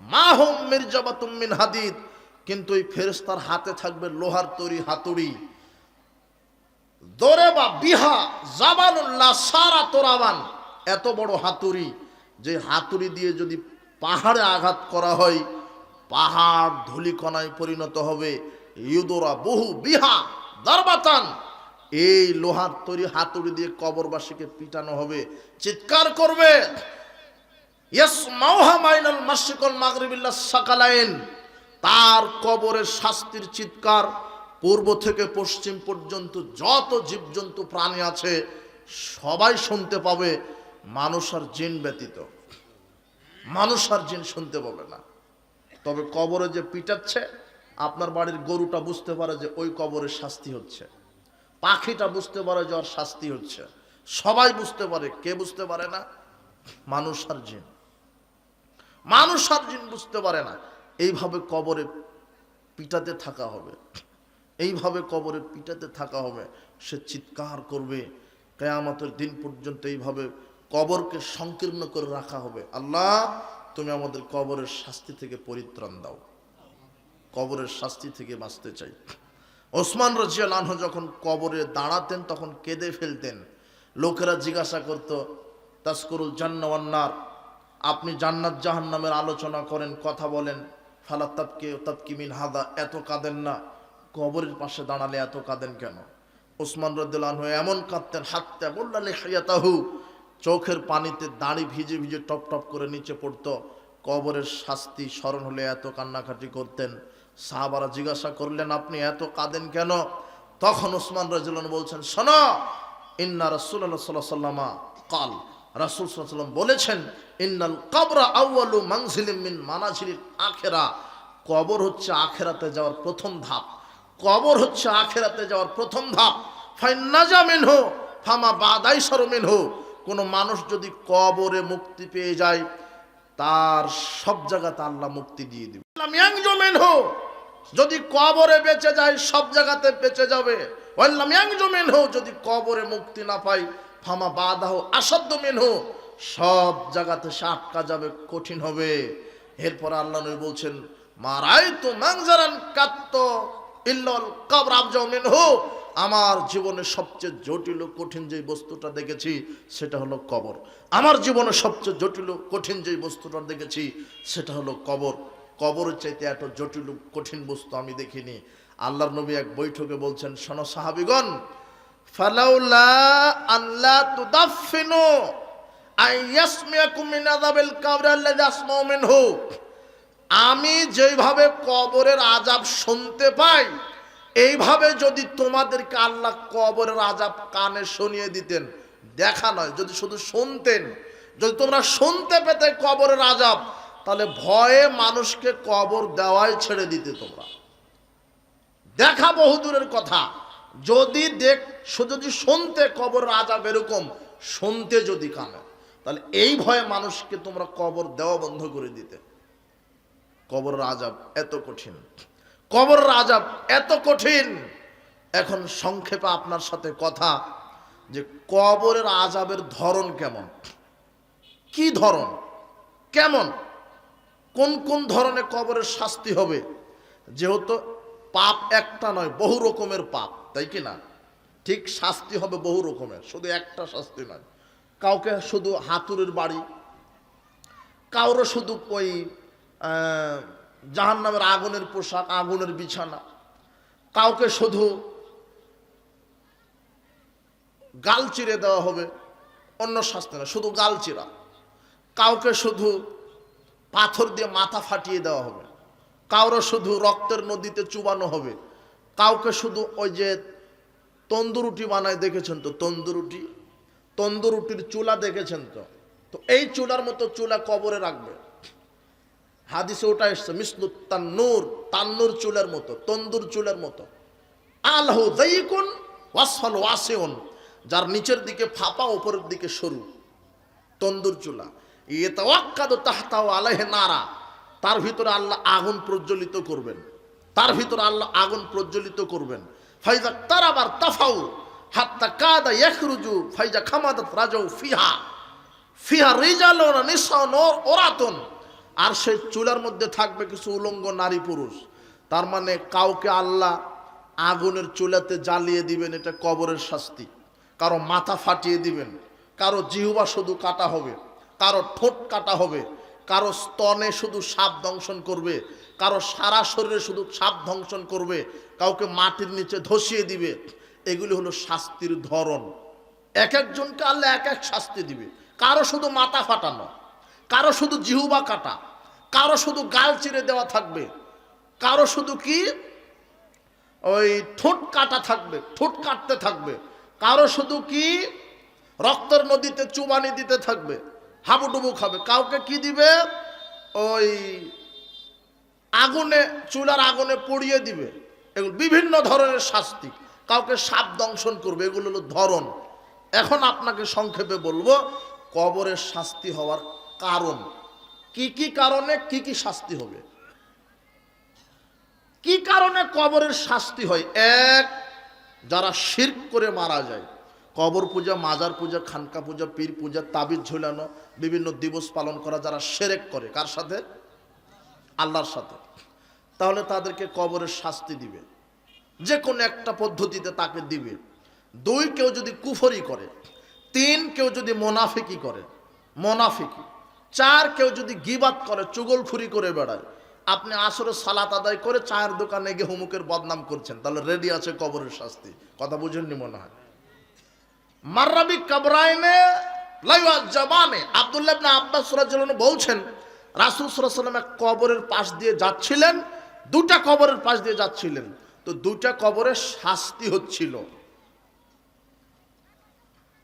মাহুম মিরজাবাতুম মিন হাদিদ, কিন্তু এই ফেরেশতার হাতে থাকবে লোহার তৈরি হাতুড়ি। দরেবা বিহা জাবানুল্লাহ সারা তোরাবান, এত বড় হাতুড়ি, যে হাতুড়ি দিয়ে যদি পাহাড়ে আঘাত করা হয় পাহাড় ধূলিকণায় পরিণত হবে। ইউদোরা বহু বিহা দরবাতান, এই লোহার তৈরি হাতুড়ি দিয়ে কবরবাসীকে পিটানো হবে, চিৎকার করবে ইয়াসমাউহা মাইনাল মাশরিকুল মাগরিবিল্লাহ সাকালাইন, তার কবরের শাস্তির চিৎকার পূর্ব থেকে পশ্চিম পর্যন্ত যত জীবজন্তু প্রাণী আছে সবাই শুনতে পাবে, মানুষ আর জিন ব্যতীত। মানুষ আর জিন শুনতে পাবে না। তবে কবরে যে পিটাচ্ছে, আপনার বাড়ির গরুটা বুঝতে পারে যে ওই কবরের শাস্তি হচ্ছে, পাখিটা বুঝতে পারে যে ওর শাস্তি হচ্ছে, সবাই বুঝতে পারে। কে বুঝতে পারে না? মানুষ আর জিন। মানুষ আর জিন বুঝতে পারে না। এইভাবে কবরে পিটাতে থাকা হবে, এইভাবে কবরে পিটাতে থাকা হবে। সে চিৎকার করবে কিয়ামতের দিন পর্যন্ত। এইভাবে কবরকে সংকীর্ণ করে রাখা হবে। আল্লাহ, তুমি আমাদের কবরের শাস্তি থেকে পরিত্রাণ দাও, কবরের শাস্তি থেকে বাঁচতে চাই। ওসমান রাদিয়াল্লাহু আনহু যখন কবরে দাঁড়াতেন তখন কেঁদে ফেলতেন। লোকেরা জিজ্ঞাসা করত তাজকুরুল জান্নাহ ওয়ান নার, আপনি জান্নাত জাহান্নামের আলোচনা করেন, কথা বলেন, ফালা তাবকি তাবকি মিন হাদা, এত কাঁদেন না, কবরের পাশে দাঁড়ালে এত কাঁদেন কেন? ওসমান রাদিয়াল্লাহু আনহু এমন কাঁদতেন, হাত্তা বললা লিহিয়াতাহু, চোখের পানিতে দাড়ি ভিজে ভিজে টপ টপ করে নিচে পড়তো। কবরের শাস্তি স্মরণ হলে এত কান্নাকাটি করতেন। সাহাবারা জিজ্ঞাসা করলেন আপনি এত কাঁদেন কেন? তখন ওসমান রাদিয়াল্লাহু আনহু বলছেন, শোনো, ইন্না রাসূলুল্লাহ সাল্লাল্লাহু আলাইহি ওয়াসাল্লাম কাল, রাসূল সাল্লাল্লাহু আলাইহি ওয়াসাল্লাম বলেছেন, ইন্নাল কবরা আউয়ালু মানজিলিম মিন মানাজিলিল আখিরা, কবর হচ্ছে আখিরাতে যাওয়ার প্রথম ধাপ। কবর হচ্ছে আখিরাতে যাওয়ার প্রথম ধাপ। ফাইন নাজা মিনহু ফামা বাদাইসারু মিনহু, কোন মানুষ যদি কবরে মুক্তি পেয়ে যায় তার সব জায়গাতে আল্লাহ মুক্তি দিয়ে দিবে। ইয়ানজু মিনহু, যদি কবরে বেঁচে যায় সব জায়গাতে বেঁচে যাবে। ওয়াল্লাম ইয়ানজু মিনহু, যদি কবরে মুক্তি না পায় ফামা বাদাহু আসাদ্দু মিনহু, সব জায়গাতে সে আটকা যাবে, কঠিন হবে। এরপর আল্লাহ নবী বলছেন, মারাইতু মানজারান কাত্ত ইল্লাল কবর আবজাউ মিনহু, আমার জীবনে সবচেয়ে জটিল ও কঠিন যে বস্তুটা দেখেছি সেটা হলো কবর। আমার জীবনে সবচেয়ে জটিল ও কঠিন যে বস্তুটা দেখেছি সেটা হলো কবর। কবরের চাইতে এত জটিল ও কঠিন বস্তু আমি দেখিনি। আল্লাহর নবী এক বৈঠকে বলছেন, শোনো সাহাবীগণ, ফালাউলা আল্লা তুদাফিনু আইয়াসমিয়াকুম মিন আযাবিল কবর আল্লাযী আসমাউ মিনহু, আমি যেভাবে কবরের আযাব শুনতে পাই এইভাবে যদি তোমাদেরকে আল্লাহ কবরের আযাব কানে শুনিয়ে দিতেন, দেখা নয়, যদি শুধু শুনতেন, যদি তোমরা শুনতে পেতে কবরের আযাব, তাহলে ভয়ে মানুষকে কবর দেওয়াই ছেড়ে দিতে তোমরা। দেখা বহুদূরের কথা, যদি যদি শুনতে কবরের আযাব এরকম শুনতে যদি কানে, তাহলে এই ভয়ে মানুষকে তোমরা কবর দেওয়া বন্ধ করে দিতে। কবরের আযাব এত কঠিন, কবরের আযাব এত কঠিন। এখন সংক্ষেপে আপনার সাথে কথা যে কবরের আযাবের ধরন কেমন, কি ধরন, কেমন, কোন কোন ধরনের কবরের শাস্তি হবে। যেহেতু পাপ একটা নয়, বহু রকমের পাপ, তাই কি না? ঠিক শাস্তি হবে বহু রকমের, শুধু একটা শাস্তি নয়। কাউকে শুধু হাতুড়ির বাড়ি, কারো শুধু ওই জাহান্নামের আগুনের পোশাক, আগুনের বিছানা, কাউকে শুধু গাল চিরে দেওয়া হবে, অন্য শাস্তি না, শুধু গাল চিরা। কাউকে শুধু পাথর দিয়ে মাথা ফাটিয়ে দেওয়া হবে, কাউরে শুধু রক্তের নদীতে চুবানো হবে, কাউকে শুধু ওই যে তন্দুরুটি বানায়, দেখেছেন তো তন্দুরুটির চুলা দেখেছেন তো? তো এই চুলার মতো চুলা কবরে রাখবে। হাদিসে ওটা এসছে, মিসলু তান্নুর, তান্নুর চুলার মতো, তন্দুর চুলার মতো। আলহু যাইকুন ওয়াসফাল ওয়াসিউন, যার নিচের দিকে ফাঁপা, উপরের দিকে সরু, তন্দুর চুলা। ইয়াতাওয়াক্কাদু তাহতাহু আলাইহি নারা, তার ভিতরে আল্লাহ আগুন প্রজ্বলিত করবেন, তার ভিতরে আল্লাহ আগুন প্রজ্বলিত করবেন। ফাইজা তারাবার তাফাউ হাত্তা কাদা ইয়াখরুজু ফাইজা খামাদাত রাজাউ ফিহা ফিহা রিজালুন নিসাউন ওরাতুন, আর সেই চুলার মধ্যে থাকবে কিছু উলঙ্গ নারী পুরুষ। তার মানে কাউকে আল্লাহ আগুনের চুলাতে জ্বালিয়ে দিবেন, এটা কবরের শাস্তি। কারো মাথা ফাটিয়ে দিবেন, কারো জিহ্বা শুধু কাটা হবে, কারো ঠোঁট কাটা হবে, কারো স্তনে শুধু সাপ দংশন করবে, কারো সারা শরীরে শুধু সাপ দংশন করবে, কাউকে মাটির নিচে ধসিয়ে দিবে। এগুলি হলো শাস্তির ধরন। এক একজনকে আল্লাহ এক এক শাস্তি দিবে। কারো শুধু মাথা ফাটানো, কারো শুধু জিহ্বা কাটা, কারো শুধু গাল চিরে দেওয়া থাকবে, কারো শুধু কি ওই ঠোঁট কাটা থাকবে, ঠোঁট কাটতে থাকবে, কারো শুধু কি রক্তের নদীতে চুবানি দিতে থাকবে, হাবুডুবু খাবে। কাউকে কি দিবে, ওই আগুনে, চুলার আগুনে পুড়িয়ে দিবে। এগুলো বিভিন্ন ধরনের শাস্তি। কাউকে সাপ দংশন করবে, এগুলো হলো ধরন। এখন আপনাকে সংক্ষেপে বলবো কবরের শাস্তি হওয়ার কারণ কি কি, কারণে কি কি শাস্তি হবে, কি কারণে কবরের শাস্তি হয়। এক, যারা শিরক করে মারা যায়, কবর পূজা, মাজার পূজা, খানকা পূজা, পীর পূজা, তাবিজ ঝুলানো, বিভিন্ন দিবস পালন করা, যারা শিরক করে, কার সাথে? আল্লাহর সাথে। তাহলে তাদেরকে কবরের শাস্তি দিবে, যে কোনো একটা পদ্ধতিতে তাকে দিবে। দুই, কেউ যদি কুফরি করে। তিন, কেউ যদি মোনাফিকি করে, মোনাফিকি। চার, কেউ যদি গীবাত করে, চুগলখুরি করে বেড়ায়। আপনি আসরে সালাত আদায় করে চায়ের দোকানে গিয়ে হুমুকের বদনাম করছেন, তাহলে রেডি আছে কবরের শাস্তি। কথা বুঝেননি মনে হয়। মাররাবি কাবরাইনে লাইয়াজাবানে, আব্দুল্লাহ ইবনে আব্বাস রাদিয়াল্লাহু আনহু বলছেন, রাসূল সাল্লাল্লাহু আলাইহি ওয়াসাল্লাম এক কবরের পাশ দিয়ে যাচ্ছিলেন, দুটা কবরের পাশ দিয়ে যাচ্ছিলেন, তো দুটা কবরের শাস্তি হচ্ছিল।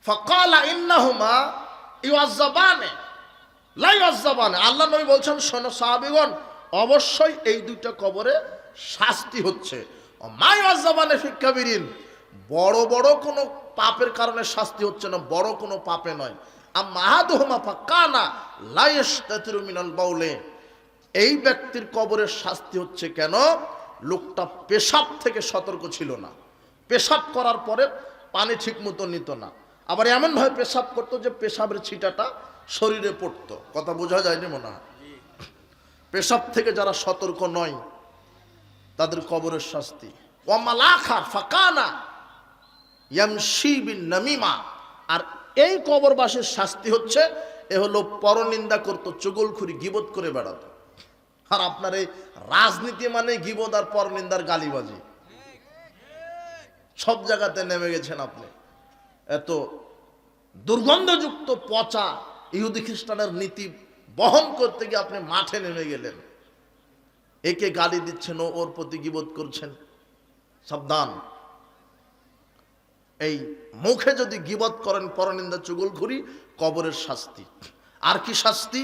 ফাকালা ইন্নাহুমা ইউআযাবানে লা ইউআযাবানে, আল্লাহ নবী বলছেন, শোনো সাহাবীগণ, অবশ্যই এই দুইটা কবরে শাস্তি হচ্ছে। মা ইউআযাবানে ফি কাবিরিন, বড় বড় কোনো পাপের কারণে শাস্তি হচ্ছে না, বড় কোনো পাপে নয়। আম্মা আহাদুহুমা ফাকানা লা ইস্তাতিরু মিনাল বাউলে, এই ব্যক্তির কবরের শাস্তি হচ্ছে কেন? লোকটা পেশাব থেকে সতর্ক ছিল না, পেশাব করার পরে পানি ঠিক মতো নিত না, আবার এমনভাবে পেশাব করতো যে পেশাবের ছিটাটা শরীরে পড়তো। কথা বোঝা যায়নি মনে হয়? পেশাব থেকে যারা সতর্ক নয় তাদের কবরের শাস্তি। ওয়ামালাখার ফাকানা ইয়ামশি বিন নামিমা, আর এই কবরবাসীর শাস্তি হচ্ছে, এ হলো পরনিন্দা করতো, চুগলখুরি, গীবত করে বেড়াতো। আর আপনার এই রাজনীতি মানে গীবত আর পরনিন্দার গালিবাজি, সব জায়গাতে নেমে গেছেন আপনি। এত দুর্গন্ধযুক্ত পচা ইহুদি খ্রিস্টানের নীতি বহন করতে গিয়ে আপনি মাঠে নেমে গেলেন। একে গালি দিচ্ছেন, ওর প্রতি গীবত করছেন। সাবধান, এই মুখে যদি গীবত করেন, পরনিন্দা, চুগলখুরি, কবরের শাস্তি। আর কি শাস্তি?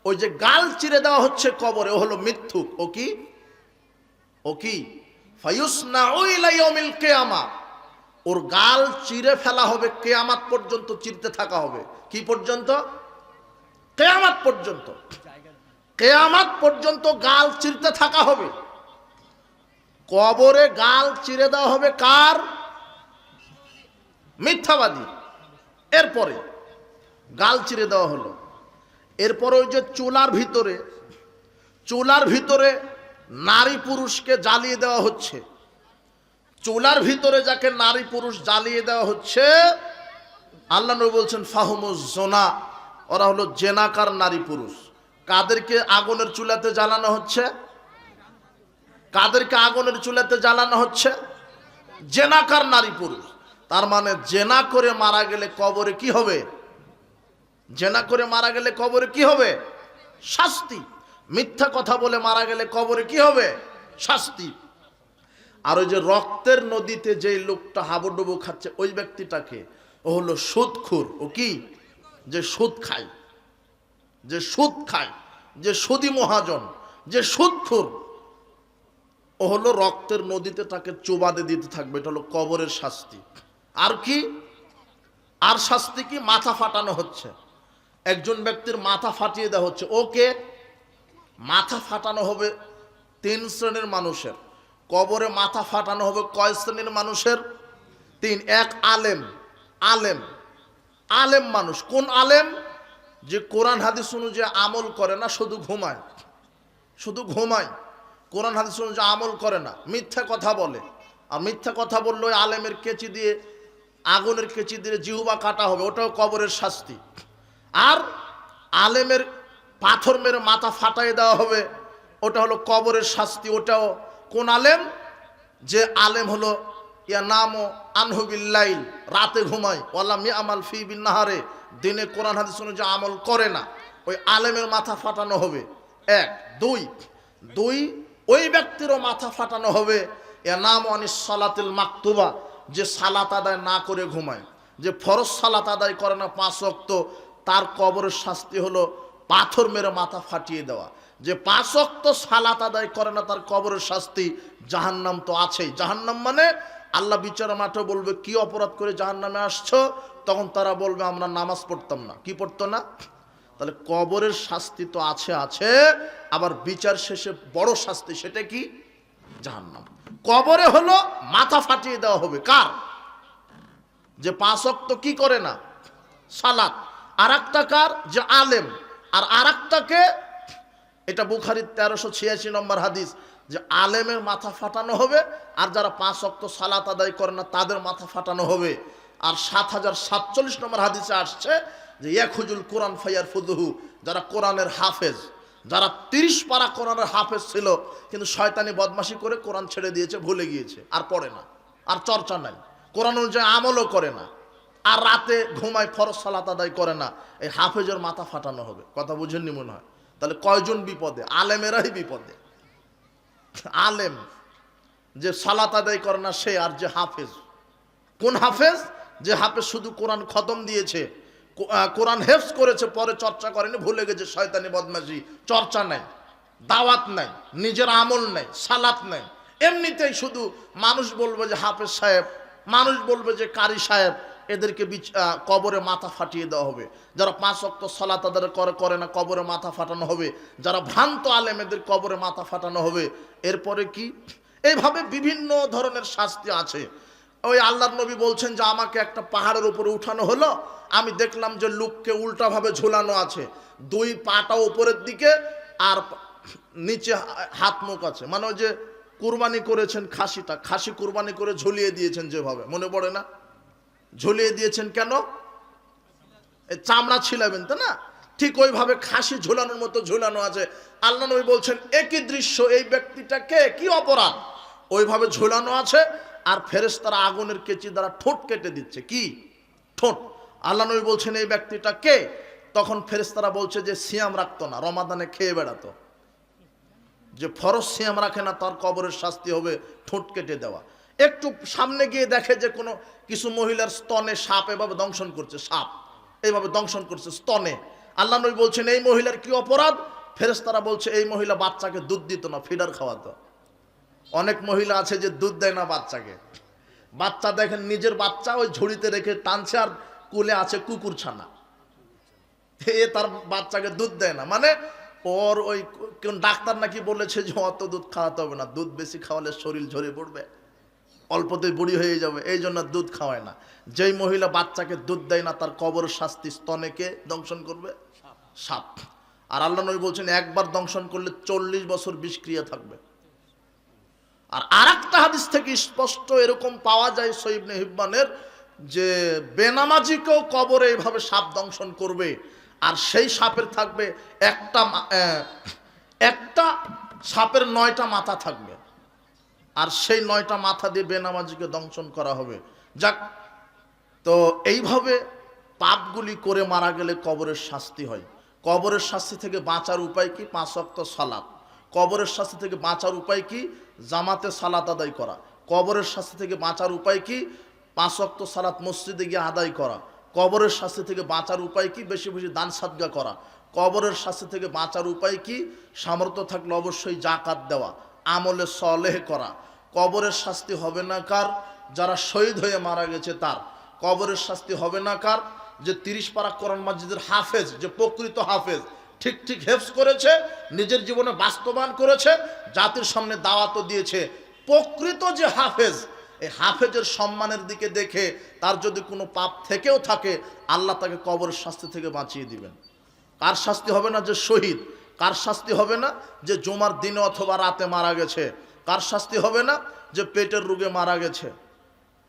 ওই যে গাল চিরে দেওয়া হচ্ছে কবরে, ও হলো মিথ্যুক। ও কি? ও কি? ফায়ুসনাউ ইলা ইয়াউমিল কিয়ামা, ওর গাল চিরে ফেলা হবে, কিয়ামত পর্যন্ত চিরতে থাকা হবে। কি পর্যন্ত? কিয়ামত পর্যন্ত। কিয়ামত পর্যন্ত গাল চিরতে থাকা হবে। কবরে গাল চিরে দেওয়া হবে কার? মিথ্যাবাদী। এরপরে গাল চিরে দেওয়া হলো। এরপরে ওই যে চুলার ভিতরে নারী পুরুষকে জ্বালিয়ে দেওয়া হচ্ছে। চুলার ভিতরে যাকে নারী পুরুষ জ্বালিয়ে দেওয়া হচ্ছে, আল্লাহ নবী বলছেন ফাহুমুজ জোনা, ওরা হলো জেনাকার নারী পুরুষ। কাদেরকে আগুনের চুলাতে জ্বালানো হচ্ছে? কাদেরকে আগুনের চুলাতে জ্বালানো হচ্ছে? জেনাকার নারী পুরুষ। তার মানে জেনা করে মারা গেলে কবরে কি হবে? জেনা করে মারা গেলে কবরে কি হবে? শাস্তি। মিথ্যা কথা বলে মারা গেলে কবরে কি হবে? শাস্তি। আর ওই যে রক্তের নদীতে যে লোকটা হাবুডুবু খাচ্ছে, ওই ব্যক্তিটাকে, ও হলো সুদখোর। ও কি? যে সুদ খায়, যে সুদ খায়, যে সুদি মহাজন, যে সুদখোর, ও হলো রক্তের নদীতে তাকে চুবাদে দিতে থাকবে। এটা হলো কবরের শাস্তি। আর কি? আর শাস্তি কি? মাথা ফাটানো হচ্ছে। একজন ব্যক্তির মাথা ফাটিয়ে দেওয়া হচ্ছে। ওকে মাথা ফাটানো হবে 3 শ্রেণীর মানুষের। কবরে মাথা ফাটানো হবে কয় শ্রেণীর মানুষের? 3। এক আলেম মানুষ। কোন আলেম? যে কোরআন হাদিস অনুযায়ী আমল করে না, শুধু ঘুমায়। কোরআন হাদিস অনুযায়ী আমল করে না, মিথ্যা কথা বলে। আর মিথ্যা কথা বললে ওই আলেমের কেচি দিয়ে, আগুনের কেচি দিয়ে জিহ্বা কাটা হবে। ওটাও কবরের শাস্তি। আর আলেমের পাথর মেরে মাথা ফাটাই দেওয়া হবে, ওটা হলো কবরের শাস্তি। ওটাও কোন আলেম? যে আলেম হলো ইয়া নামো আনহু বিল্লাইল, রাতে ঘুমায়, ওয়ালাম ইয়ামাল ফি বিন নাহারে, দিনে কোরআন হাদিস অনুযায়ী আমল করে না, ওই আলেমের মাথা ফাটানো হবে। 1 2 ওই ব্যক্তিরও মাথা ফাটানো হবে ইয়া নামো আনিস সালাতিল মাকতুবা, যে সালাত আদায় না করে ঘুমায়, যে ফরজ সালাত আদায় করে না 5 ওয়াক্ত, তার কবরের শাস্তি হলো পাথর মেরে মাথা ফাটিয়ে দেওয়া। যে 5 ওয়াক্ত সালাত আদায় করে না, তার কবরের শাস্তি জাহান্নাম তো আছেই। জাহান্নাম মানে আল্লাহ বিচার মাঠে বলবে কি অপরাধ করে জাহান্নামে আসছো? তখন তারা বলবে আমরা নামাজ পড়তাম না। কি পড়তো না? তাহলে কবরের শাস্তি তো আছে, আবার বিচার শেষে বড় শাস্তি, সেটা কি? জাহান্নাম। কবরে হলো মাথা ফাটিয়ে দেওয়া হবে কার? যে 5 ওয়াক্ত কি করে না? সালাত। আর একটা কার? যে আলেম। আর আরেকটাকে, এটা বুখারীর 1386 নম্বর হাদিস, যে আলেমের মাথা ফাটানো হবে, আর যারা 5 ওয়াক্ত সালাত আদায় করে না তাদের মাথা ফাটানো হবে। আর 7047 নম্বর হাদিসে আসছে যে ইয়াখুজুল কোরআন ফায়ারফুযুহু, যারা কোরআনের হাফেজ, যারা 30 পারা কোরআনের হাফেজ ছিল, কিন্তু শয়তানি বদমাশি করে কোরআন ছেড়ে দিয়েছে, ভুলে গিয়েছে, আর পড়ে না, আর চর্চা নাই, কোরআন অনুযায়ী আমলও করে না, আর রাতে ঘুমায়, ফরজ সালাত আদায় করে না, এই হাফেজের মাথা ফাটানো হবে। কথা বুঝেননি মনে হয়? তাহলে কয়জন বিপদে? আলেমেরাই বিপদে। আলেম যে সালাত আদায় করে না সে, আর যে হাফেজ। কোন হাফেজ? যে হাফেজ শুধু কোরআন খতম দিয়েছে, কোরআন হেফজ করেছে, পরে চর্চা করেনি, ভুলে গেছে, শয়তানি বদমাশি, চর্চা নাই, দাওয়াত নাই, নিজের আমল নাই, সালাত নাই। এমনিতেই শুধু মানুষ বলবে যে হাফেজ সাহেব, মানুষ বলবে যে কারি সাহেব, এদেরকে কবরে মাথা ফাটিয়ে দেওয়া হবে। যারা 5 ওয়াক্ত সালাত আদায় করে না, কবরে মাথা ফাটানো হবে। যারা ভ্রান্ত আলেম, এদের কবরে মাথা ফাটানো হবে। এরপরে কি? এইভাবে বিভিন্ন ধরনের শাস্তি আছে। ওই আল্লাহর নবী বলছেন যে আমাকে একটা পাহাড়ের উপরে উঠানো হলো, আমি দেখলাম যে লোককে উল্টাভাবে ঝুলানো আছে, 2 পাটা উপরের দিকে আর নিচে হাত মুখ আছে। মানে ওই যে কুরবানি করেছেন খাসি কুরবানি করে ঝুলিয়ে দিয়েছেন, যেভাবে, মনে পড়ে না? ঝুলিয়ে দিয়েছেন কেন? চামড়া ছিলাবেন তো না? ঠিক ওইভাবে খাসি ঝুলানোর মতো ঝুলানো আছে। আল্লাহ নবী বলছেন একই দৃশ্য, এই ব্যক্তিটাকে কি অপরাধ, ওইভাবে ঝুলানো আছে, আর ফেরেশতারা আগুনের কেচি দ্বারা ঠোঁট কেটে দিচ্ছে। কি ঠোঁট? আল্লাহ নবী বলছেন এই ব্যক্তিটা কে? তখন ফেরেশতারা বলছে যে সিয়াম রাখতো না, রমাদানে খেয়ে বেড়াতো, যে ফরজ সিয়াম রাখে না, তার কবরের শাস্তি হবে ঠোঁট কেটে দেওয়া। একটু সামনে গিয়ে দেখে যে কোনো কিছু মহিলার স্তনে সাপ এভাবে দংশন করছে, সাপ এইভাবে দংশন করছে স্তনে। আল্লাহ নবী বলছেন এই মহিলার কি অপরাধ? ফেরেশতারা বলছে এই মহিলা বাচ্চাকে দুধ দিত না, ফিডার খাওয়াতো। অনেক মহিলা আছে যে দুধ দেয় না বাচ্চাকে, বাচ্চা দেখেন, নিজের বাচ্চা ওই ঝুড়িতে রেখে টানছে, আর কুলে আছে কুকুর ছানা, এ তার বাচ্চাকে দুধ দেয় না। মানে ওর ওই কোন ডাক্তার নাকি বলেছে যে অত দুধ খাওয়াতে হবে না, দুধ বেশি খাওয়ালে শরীর ঝরে পড়বে, অল্পতেই বুড়ি হয়ে যাবে, এই জন্য দুধ খাওয়ায় না। যেই মহিলা বাচ্চাকে দুধ দেয় না তার কবরের শাস্তি, স্তনেকে দংশন করবে সাপ। আর আল্লাহ নবী বলছেন একবার দংশন করলে 40 বছর বিষক্রিয়া থাকবে। আর আরেকটা হাদিস থেকে স্পষ্ট এরকম পাওয়া যায় সহিহ ইবনে হিব্বানের, যে বেনামাজিকেও কবরে এইভাবে সাপ দংশন করবে, আর সেই সাপের থাকবে একটা সাপের 9টা মাথা থাকবে, আর সেই 9টা মাথা দিয়ে বেনামাজিকে দংশন করা হবে। যাক, তো এইভাবে পাপগুলি করে মারা গেলে কবরের শাস্তি হয়। কবরের শাস্তি থেকে বাঁচার উপায় কি? 5 ওয়াক্ত সালাত। কবরের শাস্তি থেকে বাঁচার উপায় কি? জামাতে সালাত আদায় করা। কবরের শাস্তি থেকে বাঁচার উপায় কি? 5 ওয়াক্ত সালাত মসজিদে গিয়ে আদায় করা। কবরের শাস্তি থেকে বাঁচার উপায় কি? বেশি বেশি দান সাদগা করা। কবরের শাস্তি থেকে বাঁচার উপায় কি? সামর্থ্য থাকলে অবশ্যই যাকাত দেওয়া, আমলে সলেহ করা। কবরের শাস্তি হবে না কার? যারা শহীদ হয়ে মারা গেছে তার। কবরের শাস্তি হবে না কার? যে 30 পারা কোরআন মাজিদের হাফেজ, যে প্রকৃত হাফেজ, ঠিক ঠিক হেফজ করেছে, নিজের জীবনে বাস্তবায়ন করেছে, জাতির সামনে দাওয়াতও দিয়েছে। প্রকৃত যে হাফেজ, এই হাফেজের সম্মানের দিকে দেখে তার যদি কোনো পাপ থেকেও থাকে, আল্লাহ তাকে কবরের শাস্তি থেকে বাঁচিয়ে দিবেন। কার শাস্তি হবে না? যে শহীদ। কার শাস্তি হবে না? যে জুমার দিনে অথবা রাতে মারা গেছে। কার শাস্তি হবে না? যে পেটের রোগে মারা গেছে।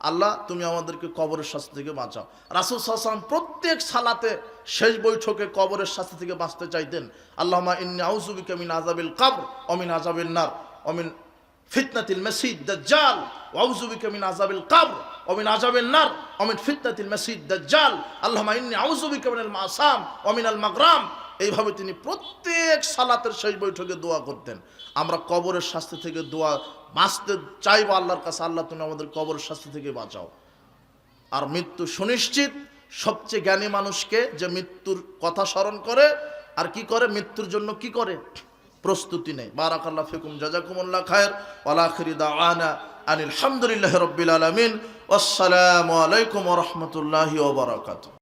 আল্লাহ তুমি আমাদেরকে কবরের শাস্তি থেকে বাঁচাও। রাসূল সাল্লাল্লাহু আলাইহি ওয়াসাল্লাম প্রত্যেক সালাতে শেষ বৈঠকে কবরের শাস্তি থেকে বাঁচতে চাইতেন। আল্লাহুম্মা ইন্নী আউযু বিকা মিন আযাবিল কবর ওয়া মিন আযাবিন নার ওয়া মিন ফিতনাতিল মাসীহ দাজ্জাল ওয়া আউযু বিকা মিন আযাবিল কবর ওয়া মিন আযাবিন নার ওয়া মিন ফিতনাতিল মাসীহ দাজ্জাল। আল্লাহুম্মা ইন্নী আউযু বিকা মিনাল মাসাম ওয়া মিনাল মাগরাম। এইভাবে তিনি প্রত্যেক সালাতের শেষ বৈঠকে দোয়া করতেন। আমরা কবরের শাস্তি থেকে দোয়া বাঁচতে চাইবো আল্লাহর কাছে, আল্লাহ তুমি আমাদের কবরের শাস্তি থেকে বাঁচাও। আর মৃত্যু সুনিশ্চিত। সবচেয়ে জ্ঞানী মানুষকে যে মৃত্যুর কথা স্মরণ করে আর কি করে, মৃত্যুর জন্য কি করে? প্রস্তুতি নেই। বারাকাল্লাহু ফিকুম, জাযাকুমুল্লাহ খায়র। ওয়া আখিরি দাওয়ানা আনিল হামদুলিল্লাহি রাব্বিল আলামিন। আসসালামু আলাইকুম ওয়া রাহমাতুল্লাহি ওয়া বারাকাতুহু।